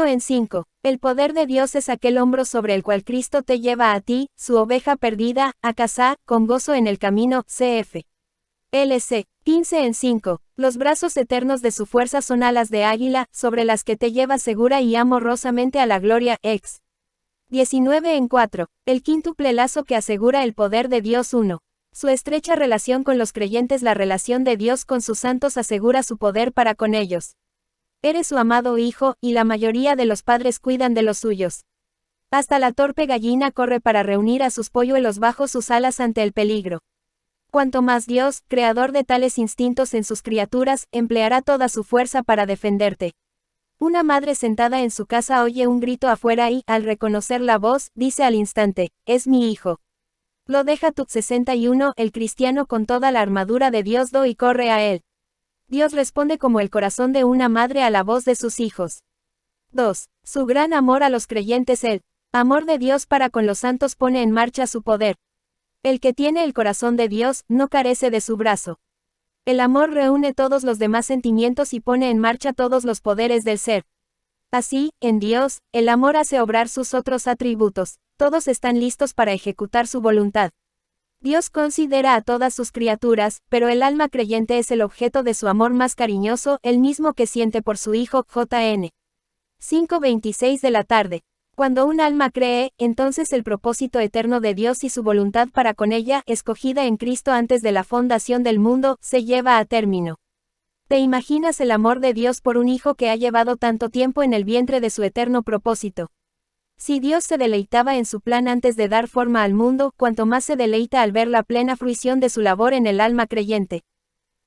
en 5. El poder de Dios es aquel hombro sobre el cual Cristo te lleva a ti, su oveja perdida, a cazar, con gozo en el camino. Cf. LC. 15 en 5. Los brazos eternos de su fuerza son alas de águila, sobre las que te lleva segura y amorosamente a la gloria. Ex. 19:4. El quíntuple lazo que asegura el poder de Dios. 1. Su estrecha relación con los creyentes. La relación de Dios con sus santos asegura su poder para con ellos. Eres su amado hijo, y la mayoría de los padres cuidan de los suyos. Hasta la torpe gallina corre para reunir a sus polluelos bajo sus alas ante el peligro. Cuanto más Dios, creador de tales instintos en sus criaturas, empleará toda su fuerza para defenderte. Una madre sentada en su casa oye un grito afuera y, al reconocer la voz, dice al instante, es mi hijo. Lo deja tu 61. El cristiano con toda la armadura de Dios y corre a él. Dios responde como el corazón de una madre a la voz de sus hijos. 2. Su gran amor a los creyentes. El amor de Dios para con los santos pone en marcha su poder. El que tiene el corazón de Dios, no carece de su brazo. El amor reúne todos los demás sentimientos y pone en marcha todos los poderes del ser. Así, en Dios, el amor hace obrar sus otros atributos, todos están listos para ejecutar su voluntad. Dios considera a todas sus criaturas, pero el alma creyente es el objeto de su amor más cariñoso, el mismo que siente por su Hijo. J.N. 5:26 de la tarde. Cuando un alma cree, entonces el propósito eterno de Dios y su voluntad para con ella, escogida en Cristo antes de la fundación del mundo, se lleva a término. ¿Te imaginas el amor de Dios por un hijo que ha llevado tanto tiempo en el vientre de su eterno propósito? Si Dios se deleitaba en su plan antes de dar forma al mundo, cuanto más se deleita al ver la plena fruición de su labor en el alma creyente.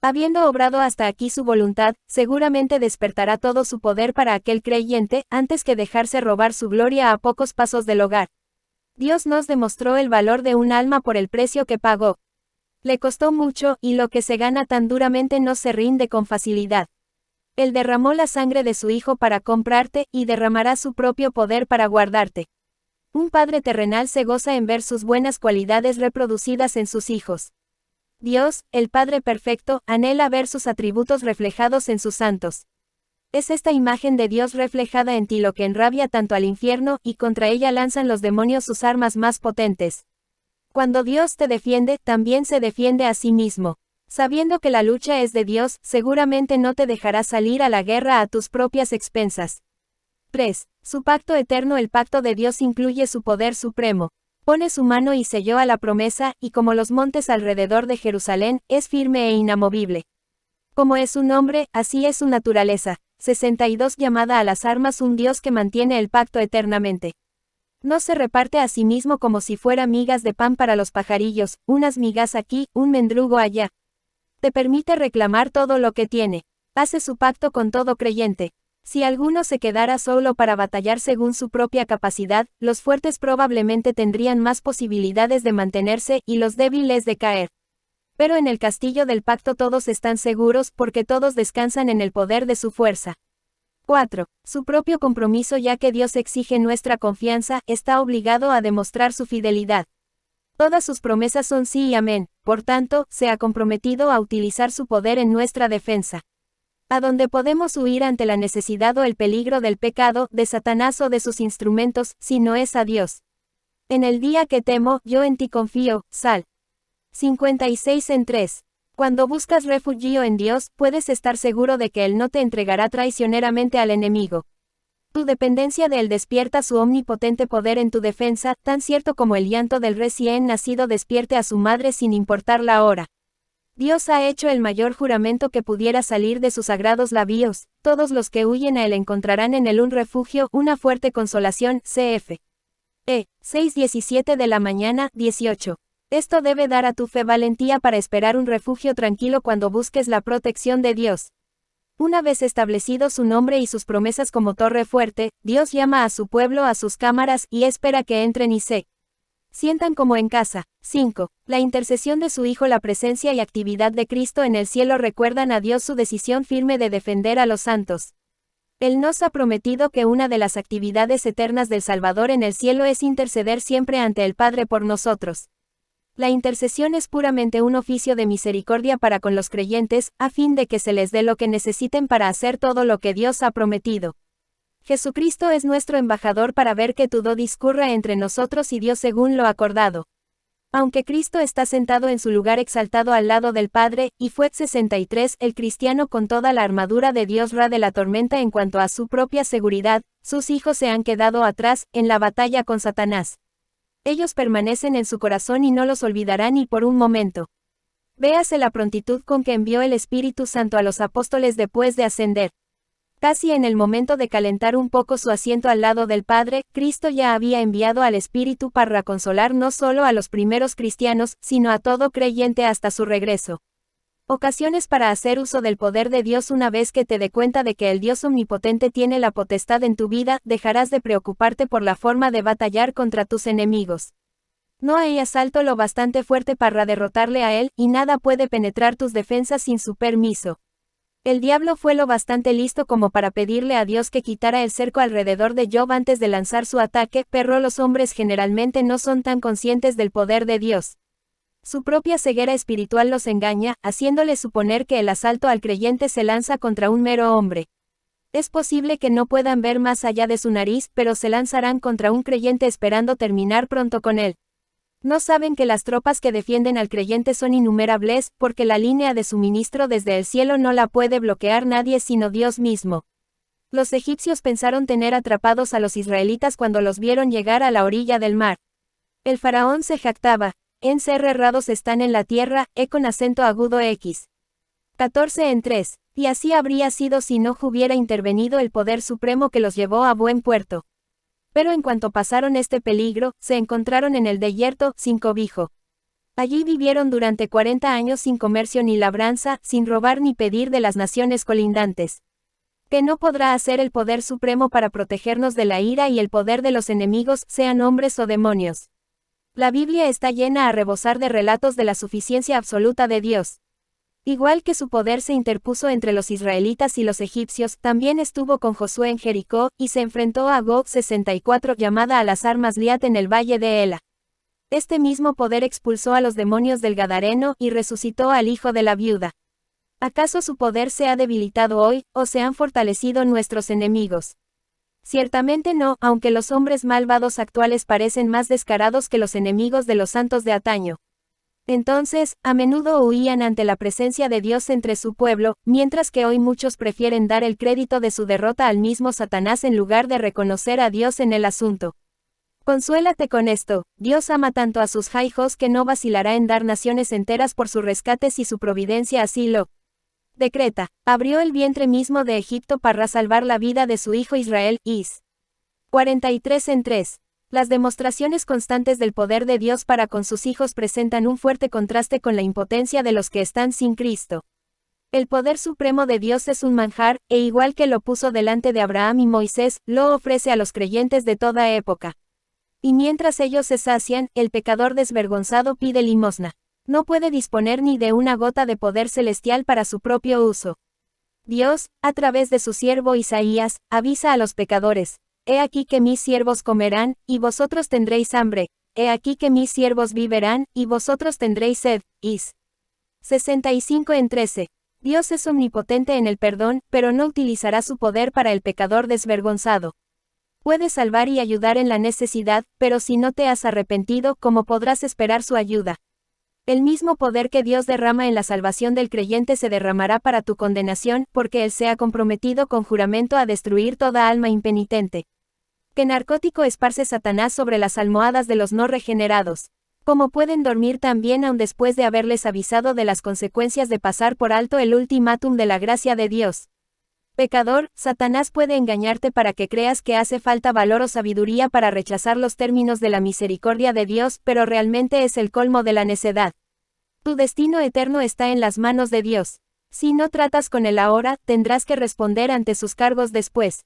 Habiendo obrado hasta aquí su voluntad, seguramente despertará todo su poder para aquel creyente, antes que dejarse robar su gloria a pocos pasos del hogar. Dios nos demostró el valor de un alma por el precio que pagó. Le costó mucho, y lo que se gana tan duramente no se rinde con facilidad. Él derramó la sangre de su Hijo para comprarte, y derramará su propio poder para guardarte. Un padre terrenal se goza en ver sus buenas cualidades reproducidas en sus hijos. Dios, el Padre perfecto, anhela ver sus atributos reflejados en sus santos. Es esta imagen de Dios reflejada en ti lo que enrabia tanto al infierno, y contra ella lanzan los demonios sus armas más potentes. Cuando Dios te defiende, también se defiende a sí mismo. Sabiendo que la lucha es de Dios, seguramente no te dejará salir a la guerra a tus propias expensas. 3. Su pacto eterno. El pacto de Dios incluye su poder supremo. Pone su mano y selló a la promesa, y como los montes alrededor de Jerusalén, es firme e inamovible. Como es su nombre, así es su naturaleza. 62. Llamada a las armas. Un Dios que mantiene el pacto eternamente. No se reparte a sí mismo como si fuera migas de pan para los pajarillos, unas migas aquí, un mendrugo allá. Te permite reclamar todo lo que tiene. Hace su pacto con todo creyente. Si alguno se quedara solo para batallar según su propia capacidad, los fuertes probablemente tendrían más posibilidades de mantenerse y los débiles de caer. Pero en el castillo del pacto todos están seguros porque todos descansan en el poder de su fuerza. 4. Su propio compromiso. Ya que Dios exige nuestra confianza, está obligado a demostrar su fidelidad. Todas sus promesas son sí y amén, por tanto, se ha comprometido a utilizar su poder en nuestra defensa. A donde podemos huir ante la necesidad o el peligro del pecado, de Satanás o de sus instrumentos, si no es a Dios. En el día que temo, yo en ti confío. Sal. 56:3. Cuando buscas refugio en Dios, puedes estar seguro de que Él no te entregará traicioneramente al enemigo. Tu dependencia de Él despierta su omnipotente poder en tu defensa, tan cierto como el llanto del recién nacido despierte a su madre sin importar la hora. Dios ha hecho el mayor juramento que pudiera salir de sus sagrados labios. Todos los que huyen a Él encontrarán en Él un refugio, una fuerte consolación. Cf. 6:17 de la mañana, 18. Esto debe dar a tu fe valentía para esperar un refugio tranquilo cuando busques la protección de Dios. Una vez establecido su nombre y sus promesas como torre fuerte, Dios llama a su pueblo a sus cámaras y espera que entren y se sientan como en casa. 5. La intercesión de su Hijo. La presencia y actividad de Cristo en el cielo recuerdan a Dios su decisión firme de defender a los santos. Él nos ha prometido que una de las actividades eternas del Salvador en el cielo es interceder siempre ante el Padre por nosotros. La intercesión es puramente un oficio de misericordia para con los creyentes, a fin de que se les dé lo que necesiten para hacer todo lo que Dios ha prometido. Jesucristo es nuestro embajador para ver que todo discurra entre nosotros y Dios según lo acordado. Aunque Cristo está sentado en su lugar exaltado al lado del Padre, y fue 63, el cristiano con toda la armadura de Dios de la tormenta en cuanto a su propia seguridad, sus hijos se han quedado atrás, en la batalla con Satanás. Ellos permanecen en su corazón y no los olvidará ni por un momento. Véase la prontitud con que envió el Espíritu Santo a los apóstoles después de ascender. Casi en el momento de calentar un poco su asiento al lado del Padre, Cristo ya había enviado al Espíritu para consolar no solo a los primeros cristianos, sino a todo creyente hasta su regreso. Ocasiones para hacer uso del poder de Dios. Una vez que te dé cuenta de que el Dios omnipotente tiene la potestad en tu vida, dejarás de preocuparte por la forma de batallar contra tus enemigos. No hay asalto lo bastante fuerte para derrotarle a él, y nada puede penetrar tus defensas sin su permiso. El diablo fue lo bastante listo como para pedirle a Dios que quitara el cerco alrededor de Job antes de lanzar su ataque, pero los hombres generalmente no son tan conscientes del poder de Dios. Su propia ceguera espiritual los engaña, haciéndole suponer que el asalto al creyente se lanza contra un mero hombre. Es posible que no puedan ver más allá de su nariz, pero se lanzarán contra un creyente esperando terminar pronto con él. No saben que las tropas que defienden al creyente son innumerables, porque la línea de suministro desde el cielo no la puede bloquear nadie sino Dios mismo. Los egipcios pensaron tener atrapados a los israelitas cuando los vieron llegar a la orilla del mar. El faraón se jactaba, encerrados están en la tierra, con acento agudo X. 14:3. Y así habría sido si no hubiera intervenido el poder supremo que los llevó a buen puerto. Pero en cuanto pasaron este peligro, se encontraron en el desierto, sin cobijo. Allí vivieron durante 40 años sin comercio ni labranza, sin robar ni pedir de las naciones colindantes. ¿Qué no podrá hacer el poder supremo para protegernos de la ira y el poder de los enemigos, sean hombres o demonios? La Biblia está llena a rebosar de relatos de la suficiencia absoluta de Dios. Igual que su poder se interpuso entre los israelitas y los egipcios, también estuvo con Josué en Jericó, y se enfrentó a Gog 64 llamada a las armas Liat en el valle de Ela. Este mismo poder expulsó a los demonios del Gadareno, y resucitó al hijo de la viuda. ¿Acaso su poder se ha debilitado hoy, o se han fortalecido nuestros enemigos? Ciertamente no, aunque los hombres malvados actuales parecen más descarados que los enemigos de los santos de antaño. Entonces, a menudo huían ante la presencia de Dios entre su pueblo, mientras que hoy muchos prefieren dar el crédito de su derrota al mismo Satanás en lugar de reconocer a Dios en el asunto. Consuélate con esto: Dios ama tanto a sus hijos que no vacilará en dar naciones enteras por su rescate si su providencia así lo decreta. Abrió el vientre mismo de Egipto para salvar la vida de su hijo Israel. Is. 43:3. Las demostraciones constantes del poder de Dios para con sus hijos presentan un fuerte contraste con la impotencia de los que están sin Cristo. El poder supremo de Dios es un manjar, e igual que lo puso delante de Abraham y Moisés, lo ofrece a los creyentes de toda época. Y mientras ellos se sacian, el pecador desvergonzado pide limosna. No puede disponer ni de una gota de poder celestial para su propio uso. Dios, a través de su siervo Isaías, avisa a los pecadores: He aquí que mis siervos comerán, y vosotros tendréis hambre. He aquí que mis siervos vivirán, y vosotros tendréis sed. Is. 65:13. Dios es omnipotente en el perdón, pero no utilizará su poder para el pecador desvergonzado. Puede salvar y ayudar en la necesidad, pero si no te has arrepentido, ¿cómo podrás esperar su ayuda? El mismo poder que Dios derrama en la salvación del creyente se derramará para tu condenación, porque Él se ha comprometido con juramento a destruir toda alma impenitente. ¿Qué narcótico esparce Satanás sobre las almohadas de los no regenerados? ¿Cómo pueden dormir también aun después de haberles avisado de las consecuencias de pasar por alto el ultimátum de la gracia de Dios? Pecador, Satanás puede engañarte para que creas que hace falta valor o sabiduría para rechazar los términos de la misericordia de Dios, pero realmente es el colmo de la necedad. Tu destino eterno está en las manos de Dios. Si no tratas con Él ahora, tendrás que responder ante sus cargos después.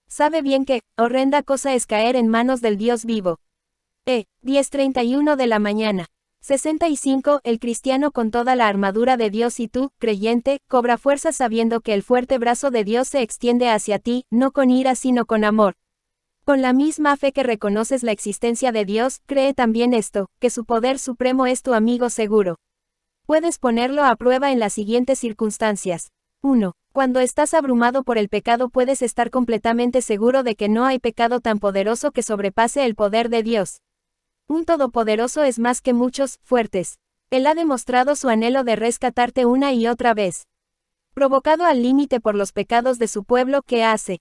Sabe bien que horrenda cosa es caer en manos del Dios vivo. 10:31 de la mañana. 65. El cristiano con toda la armadura de Dios y tú, creyente, cobra fuerza sabiendo que el fuerte brazo de Dios se extiende hacia ti, no con ira sino con amor. Con la misma fe que reconoces la existencia de Dios, cree también esto, que su poder supremo es tu amigo seguro. Puedes ponerlo a prueba en las siguientes circunstancias. 1. Cuando estás abrumado por el pecado puedes estar completamente seguro de que no hay pecado tan poderoso que sobrepase el poder de Dios. Un todopoderoso es más que muchos, fuertes. Él ha demostrado su anhelo de rescatarte una y otra vez. Provocado al límite por los pecados de su pueblo, ¿qué hace?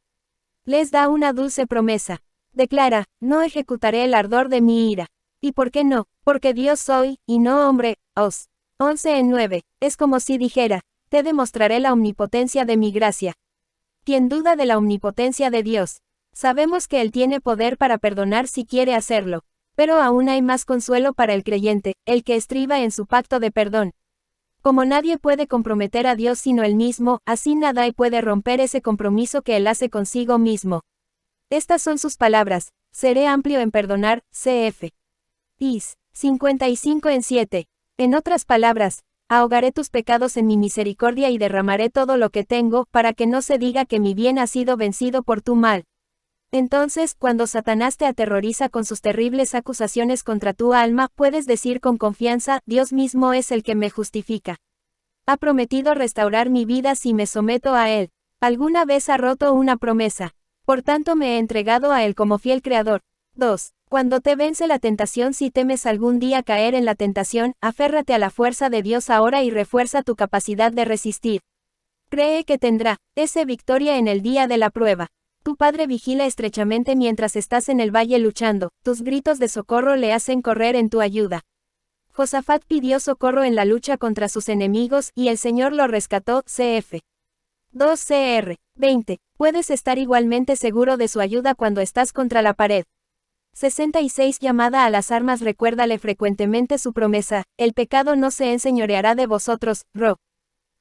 Les da una dulce promesa. Declara, no ejecutaré el ardor de mi ira. ¿Y por qué no? Porque Dios soy, y no hombre. Os. 11:9. Es como si dijera, te demostraré la omnipotencia de mi gracia. ¿Quién duda de la omnipotencia de Dios? Sabemos que Él tiene poder para perdonar si quiere hacerlo. Pero aún hay más consuelo para el creyente, el que estriba en su pacto de perdón. Como nadie puede comprometer a Dios sino Él mismo, así nadie puede romper ese compromiso que Él hace consigo mismo. Estas son sus palabras, seré amplio en perdonar, cf. Is. 55:7. En otras palabras, ahogaré tus pecados en mi misericordia y derramaré todo lo que tengo, para que no se diga que mi bien ha sido vencido por tu mal. Entonces, cuando Satanás te aterroriza con sus terribles acusaciones contra tu alma, puedes decir con confianza, Dios mismo es el que me justifica. Ha prometido restaurar mi vida si me someto a Él. Alguna vez ha roto una promesa. Por tanto me he entregado a Él como fiel creador. 2. Cuando te vence la tentación, si temes algún día caer en la tentación, aférrate a la fuerza de Dios ahora y refuerza tu capacidad de resistir. Cree que tendrá esa victoria en el día de la prueba. Tu Padre vigila estrechamente mientras estás en el valle luchando, tus gritos de socorro le hacen correr en tu ayuda. Josafat pidió socorro en la lucha contra sus enemigos y el Señor lo rescató, cf. 2 Cr. 20. Puedes estar igualmente seguro de su ayuda cuando estás contra la pared. 66 Llamada a las armas. Recuérdale frecuentemente su promesa, el pecado no se enseñoreará de vosotros, Ro.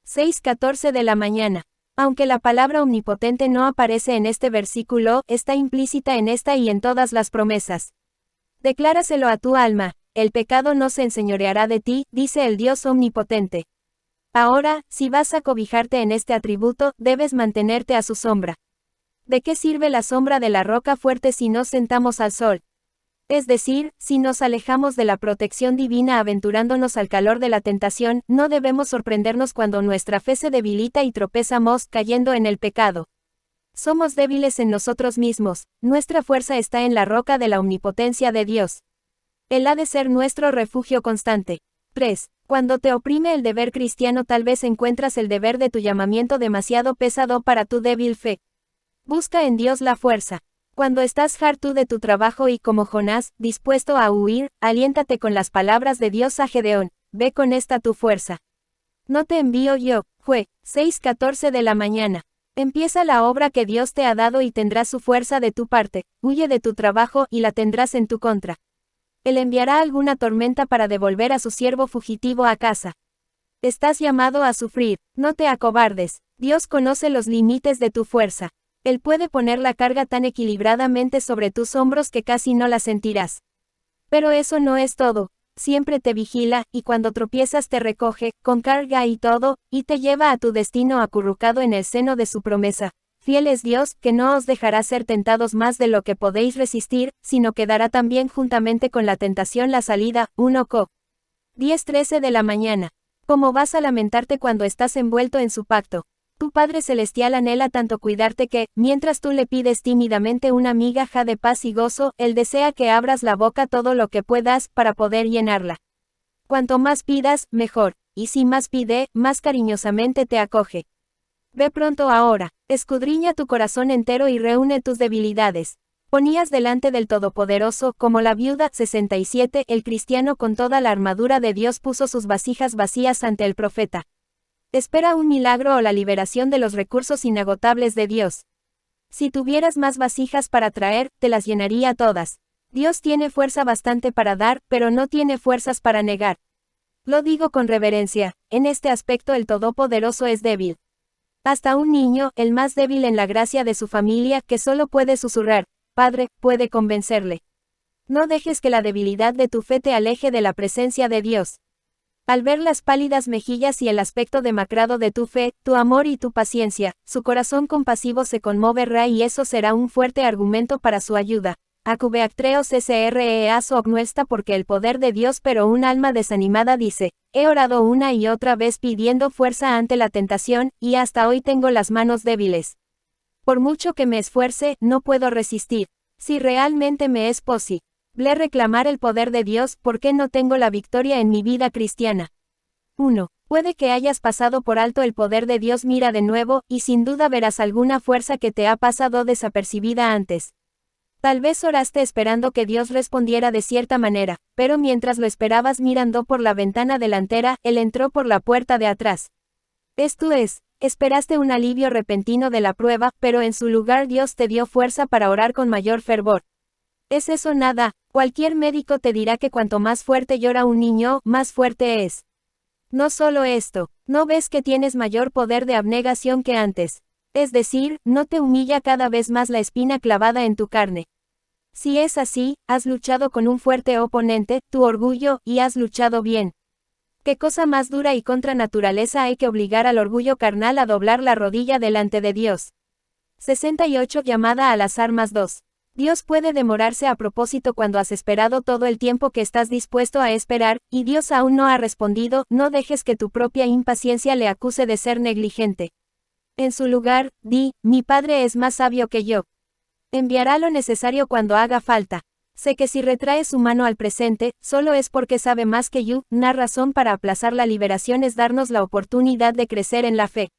6:14 de la mañana. Aunque la palabra omnipotente no aparece en este versículo, está implícita en esta y en todas las promesas. Decláraselo a tu alma, el pecado no se enseñoreará de ti, dice el Dios omnipotente. Ahora, si vas a cobijarte en este atributo, debes mantenerte a su sombra. ¿De qué sirve la sombra de la roca fuerte si nos sentamos al sol? Es decir, si nos alejamos de la protección divina aventurándonos al calor de la tentación, no debemos sorprendernos cuando nuestra fe se debilita y tropezamos, cayendo en el pecado. Somos débiles en nosotros mismos, nuestra fuerza está en la roca de la omnipotencia de Dios. Él ha de ser nuestro refugio constante. 3. Cuando te oprime el deber cristiano, tal vez encuentras el deber de tu llamamiento demasiado pesado para tu débil fe. Busca en Dios la fuerza. Cuando estás harto de tu trabajo y como Jonás, dispuesto a huir, aliéntate con las palabras de Dios a Gedeón, ve con esta tu fuerza. No te envío yo, Jue. 6:14 de la mañana. Empieza la obra que Dios te ha dado y tendrás su fuerza de tu parte, huye de tu trabajo y la tendrás en tu contra. Él enviará alguna tormenta para devolver a su siervo fugitivo a casa. Estás llamado a sufrir, no te acobardes, Dios conoce los límites de tu fuerza. Él puede poner la carga tan equilibradamente sobre tus hombros que casi no la sentirás. Pero eso no es todo, siempre te vigila, y cuando tropiezas te recoge, con carga y todo, y te lleva a tu destino acurrucado en el seno de su promesa. Fiel es Dios, que no os dejará ser tentados más de lo que podéis resistir, sino que dará también juntamente con la tentación la salida. 1 Co. 10:13 de la mañana. ¿Cómo vas a lamentarte cuando estás envuelto en su pacto? Tu Padre Celestial anhela tanto cuidarte que, mientras tú le pides tímidamente una migaja de paz y gozo, Él desea que abras la boca todo lo que puedas, para poder llenarla. Cuanto más pidas, mejor, y si más pide, más cariñosamente te acoge. Ve pronto ahora, escudriña tu corazón entero y reúne tus debilidades. Ponías delante del Todopoderoso, como la viuda. 67 El cristiano con toda la armadura de Dios puso sus vasijas vacías ante el profeta. Espera un milagro o la liberación de los recursos inagotables de Dios. Si tuvieras más vasijas para traer, te las llenaría todas. Dios tiene fuerza bastante para dar, pero no tiene fuerzas para negar. Lo digo con reverencia, en este aspecto el Todopoderoso es débil. Hasta un niño, el más débil en la gracia de su familia, que solo puede susurrar, Padre, puede convencerle. No dejes que la debilidad de tu fe te aleje de la presencia de Dios. Al ver las pálidas mejillas y el aspecto demacrado de tu fe, tu amor y tu paciencia, su corazón compasivo se conmoverá y eso será un fuerte argumento para su ayuda. Acubeactreos sreas ognuesta porque el poder de Dios, pero un alma desanimada dice, he orado una y otra vez pidiendo fuerza ante la tentación, y hasta hoy tengo las manos débiles. Por mucho que me esfuerce, no puedo resistir. Si realmente me es posible. Ble reclamar el poder de Dios. ¿Por qué no tengo la victoria en mi vida cristiana? 1. Puede que hayas pasado por alto el poder de Dios. Mira de nuevo, y sin duda verás alguna fuerza que te ha pasado desapercibida antes. Tal vez oraste esperando que Dios respondiera de cierta manera, pero mientras lo esperabas mirando por la ventana delantera, Él entró por la puerta de atrás. Esto es, esperaste un alivio repentino de la prueba, pero en su lugar Dios te dio fuerza para orar con mayor fervor. ¿Es eso nada? Cualquier médico te dirá que cuanto más fuerte llora un niño, más fuerte es. No solo esto, ¿no ves que tienes mayor poder de abnegación que antes? Es decir, no te humilla cada vez más la espina clavada en tu carne. Si es así, has luchado con un fuerte oponente, tu orgullo, y has luchado bien. ¿Qué cosa más dura y contra naturaleza hay que obligar al orgullo carnal a doblar la rodilla delante de Dios? 68 Llamada a las armas 2. Dios puede demorarse a propósito cuando has esperado todo el tiempo que estás dispuesto a esperar, y Dios aún no ha respondido. No dejes que tu propia impaciencia le acuse de ser negligente. En su lugar, di, mi Padre es más sabio que yo. Enviará lo necesario cuando haga falta. Sé que si retrae su mano al presente, solo es porque sabe más que yo. Una razón para aplazar la liberación es darnos la oportunidad de crecer en la fe.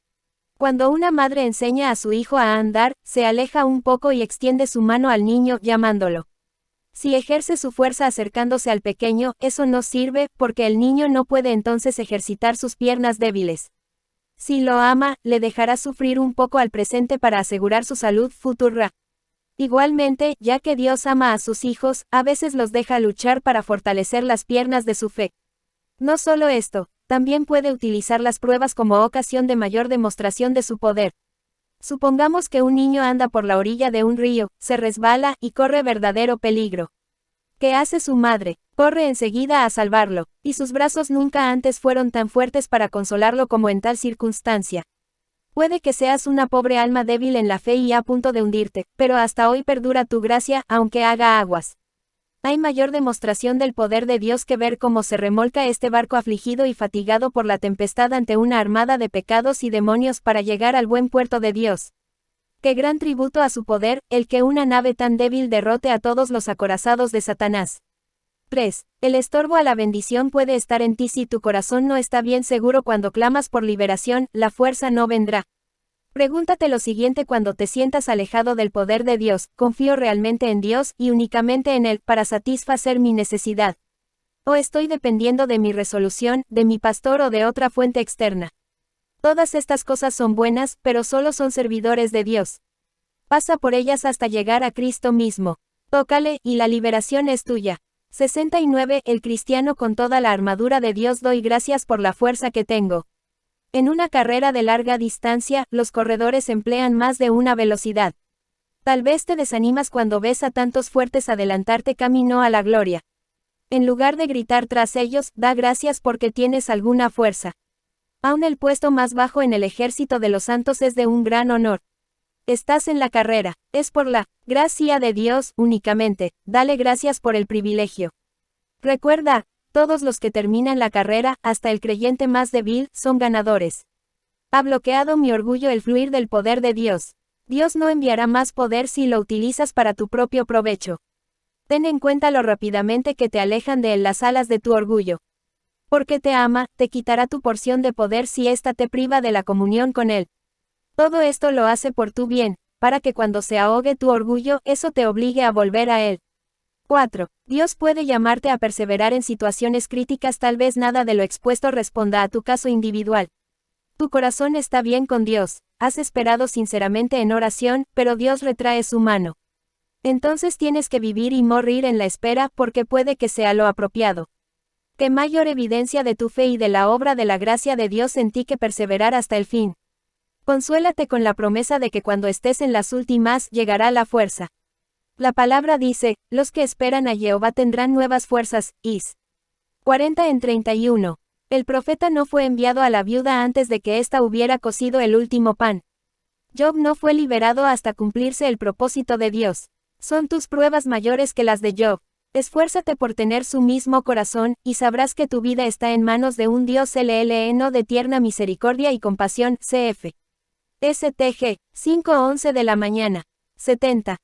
Cuando una madre enseña a su hijo a andar, se aleja un poco y extiende su mano al niño, llamándolo. Si ejerce su fuerza acercándose al pequeño, eso no sirve, porque el niño no puede entonces ejercitar sus piernas débiles. Si lo ama, le dejará sufrir un poco al presente para asegurar su salud futura. Igualmente, ya que Dios ama a sus hijos, a veces los deja luchar para fortalecer las piernas de su fe. No solo esto, también puede utilizar las pruebas como ocasión de mayor demostración de su poder. Supongamos que un niño anda por la orilla de un río, se resbala y corre verdadero peligro. ¿Qué hace su madre? Corre enseguida a salvarlo, y sus brazos nunca antes fueron tan fuertes para consolarlo como en tal circunstancia. Puede que seas una pobre alma débil en la fe y a punto de hundirte, pero hasta hoy perdura tu gracia, aunque haga aguas. Hay mayor demostración del poder de Dios que ver cómo se remolca este barco afligido y fatigado por la tempestad ante una armada de pecados y demonios para llegar al buen puerto de Dios. Qué gran tributo a su poder, el que una nave tan débil derrote a todos los acorazados de Satanás. 3. El estorbo a la bendición puede estar en ti si tu corazón no está bien seguro cuando clamas por liberación, la fuerza no vendrá. Pregúntate lo siguiente cuando te sientas alejado del poder de Dios: ¿confío realmente en Dios y únicamente en Él para satisfacer mi necesidad? ¿O estoy dependiendo de mi resolución, de mi pastor o de otra fuente externa? Todas estas cosas son buenas, pero solo son servidores de Dios. Pasa por ellas hasta llegar a Cristo mismo. Tócale, y la liberación es tuya. 69 El cristiano con toda la armadura de Dios. Doy gracias por la fuerza que tengo. En una carrera de larga distancia, los corredores emplean más de una velocidad. Tal vez te desanimas cuando ves a tantos fuertes adelantarte camino a la gloria. En lugar de gritar tras ellos, da gracias porque tienes alguna fuerza. Aún el puesto más bajo en el ejército de los santos es de un gran honor. Estás en la carrera, es por la gracia de Dios únicamente. Dale gracias por el privilegio. Recuerda, todos los que terminan la carrera, hasta el creyente más débil, son ganadores. Ha bloqueado mi orgullo el fluir del poder de Dios. Dios no enviará más poder si lo utilizas para tu propio provecho. Ten en cuenta lo rápidamente que te alejan de él las alas de tu orgullo. Porque te ama, te quitará tu porción de poder si ésta te priva de la comunión con él. Todo esto lo hace por tu bien, para que cuando se ahogue tu orgullo, eso te obligue a volver a él. 4. Dios puede llamarte a perseverar en situaciones críticas. Tal vez nada de lo expuesto responda a tu caso individual. Tu corazón está bien con Dios, has esperado sinceramente en oración, pero Dios retrae su mano. Entonces tienes que vivir y morir en la espera, porque puede que sea lo apropiado. Qué mayor evidencia de tu fe y de la obra de la gracia de Dios en ti que perseverar hasta el fin. Consuélate con la promesa de que cuando estés en las últimas, llegará la fuerza. La palabra dice, los que esperan a Jehová tendrán nuevas fuerzas. Is. 40:31. El profeta no fue enviado a la viuda antes de que ésta hubiera cocido el último pan. Job no fue liberado hasta cumplirse el propósito de Dios. Son tus pruebas mayores que las de Job. Esfuérzate por tener su mismo corazón, y sabrás que tu vida está en manos de un Dios lleno de tierna misericordia y compasión. Cf. STG, 5:11 de la mañana. 70.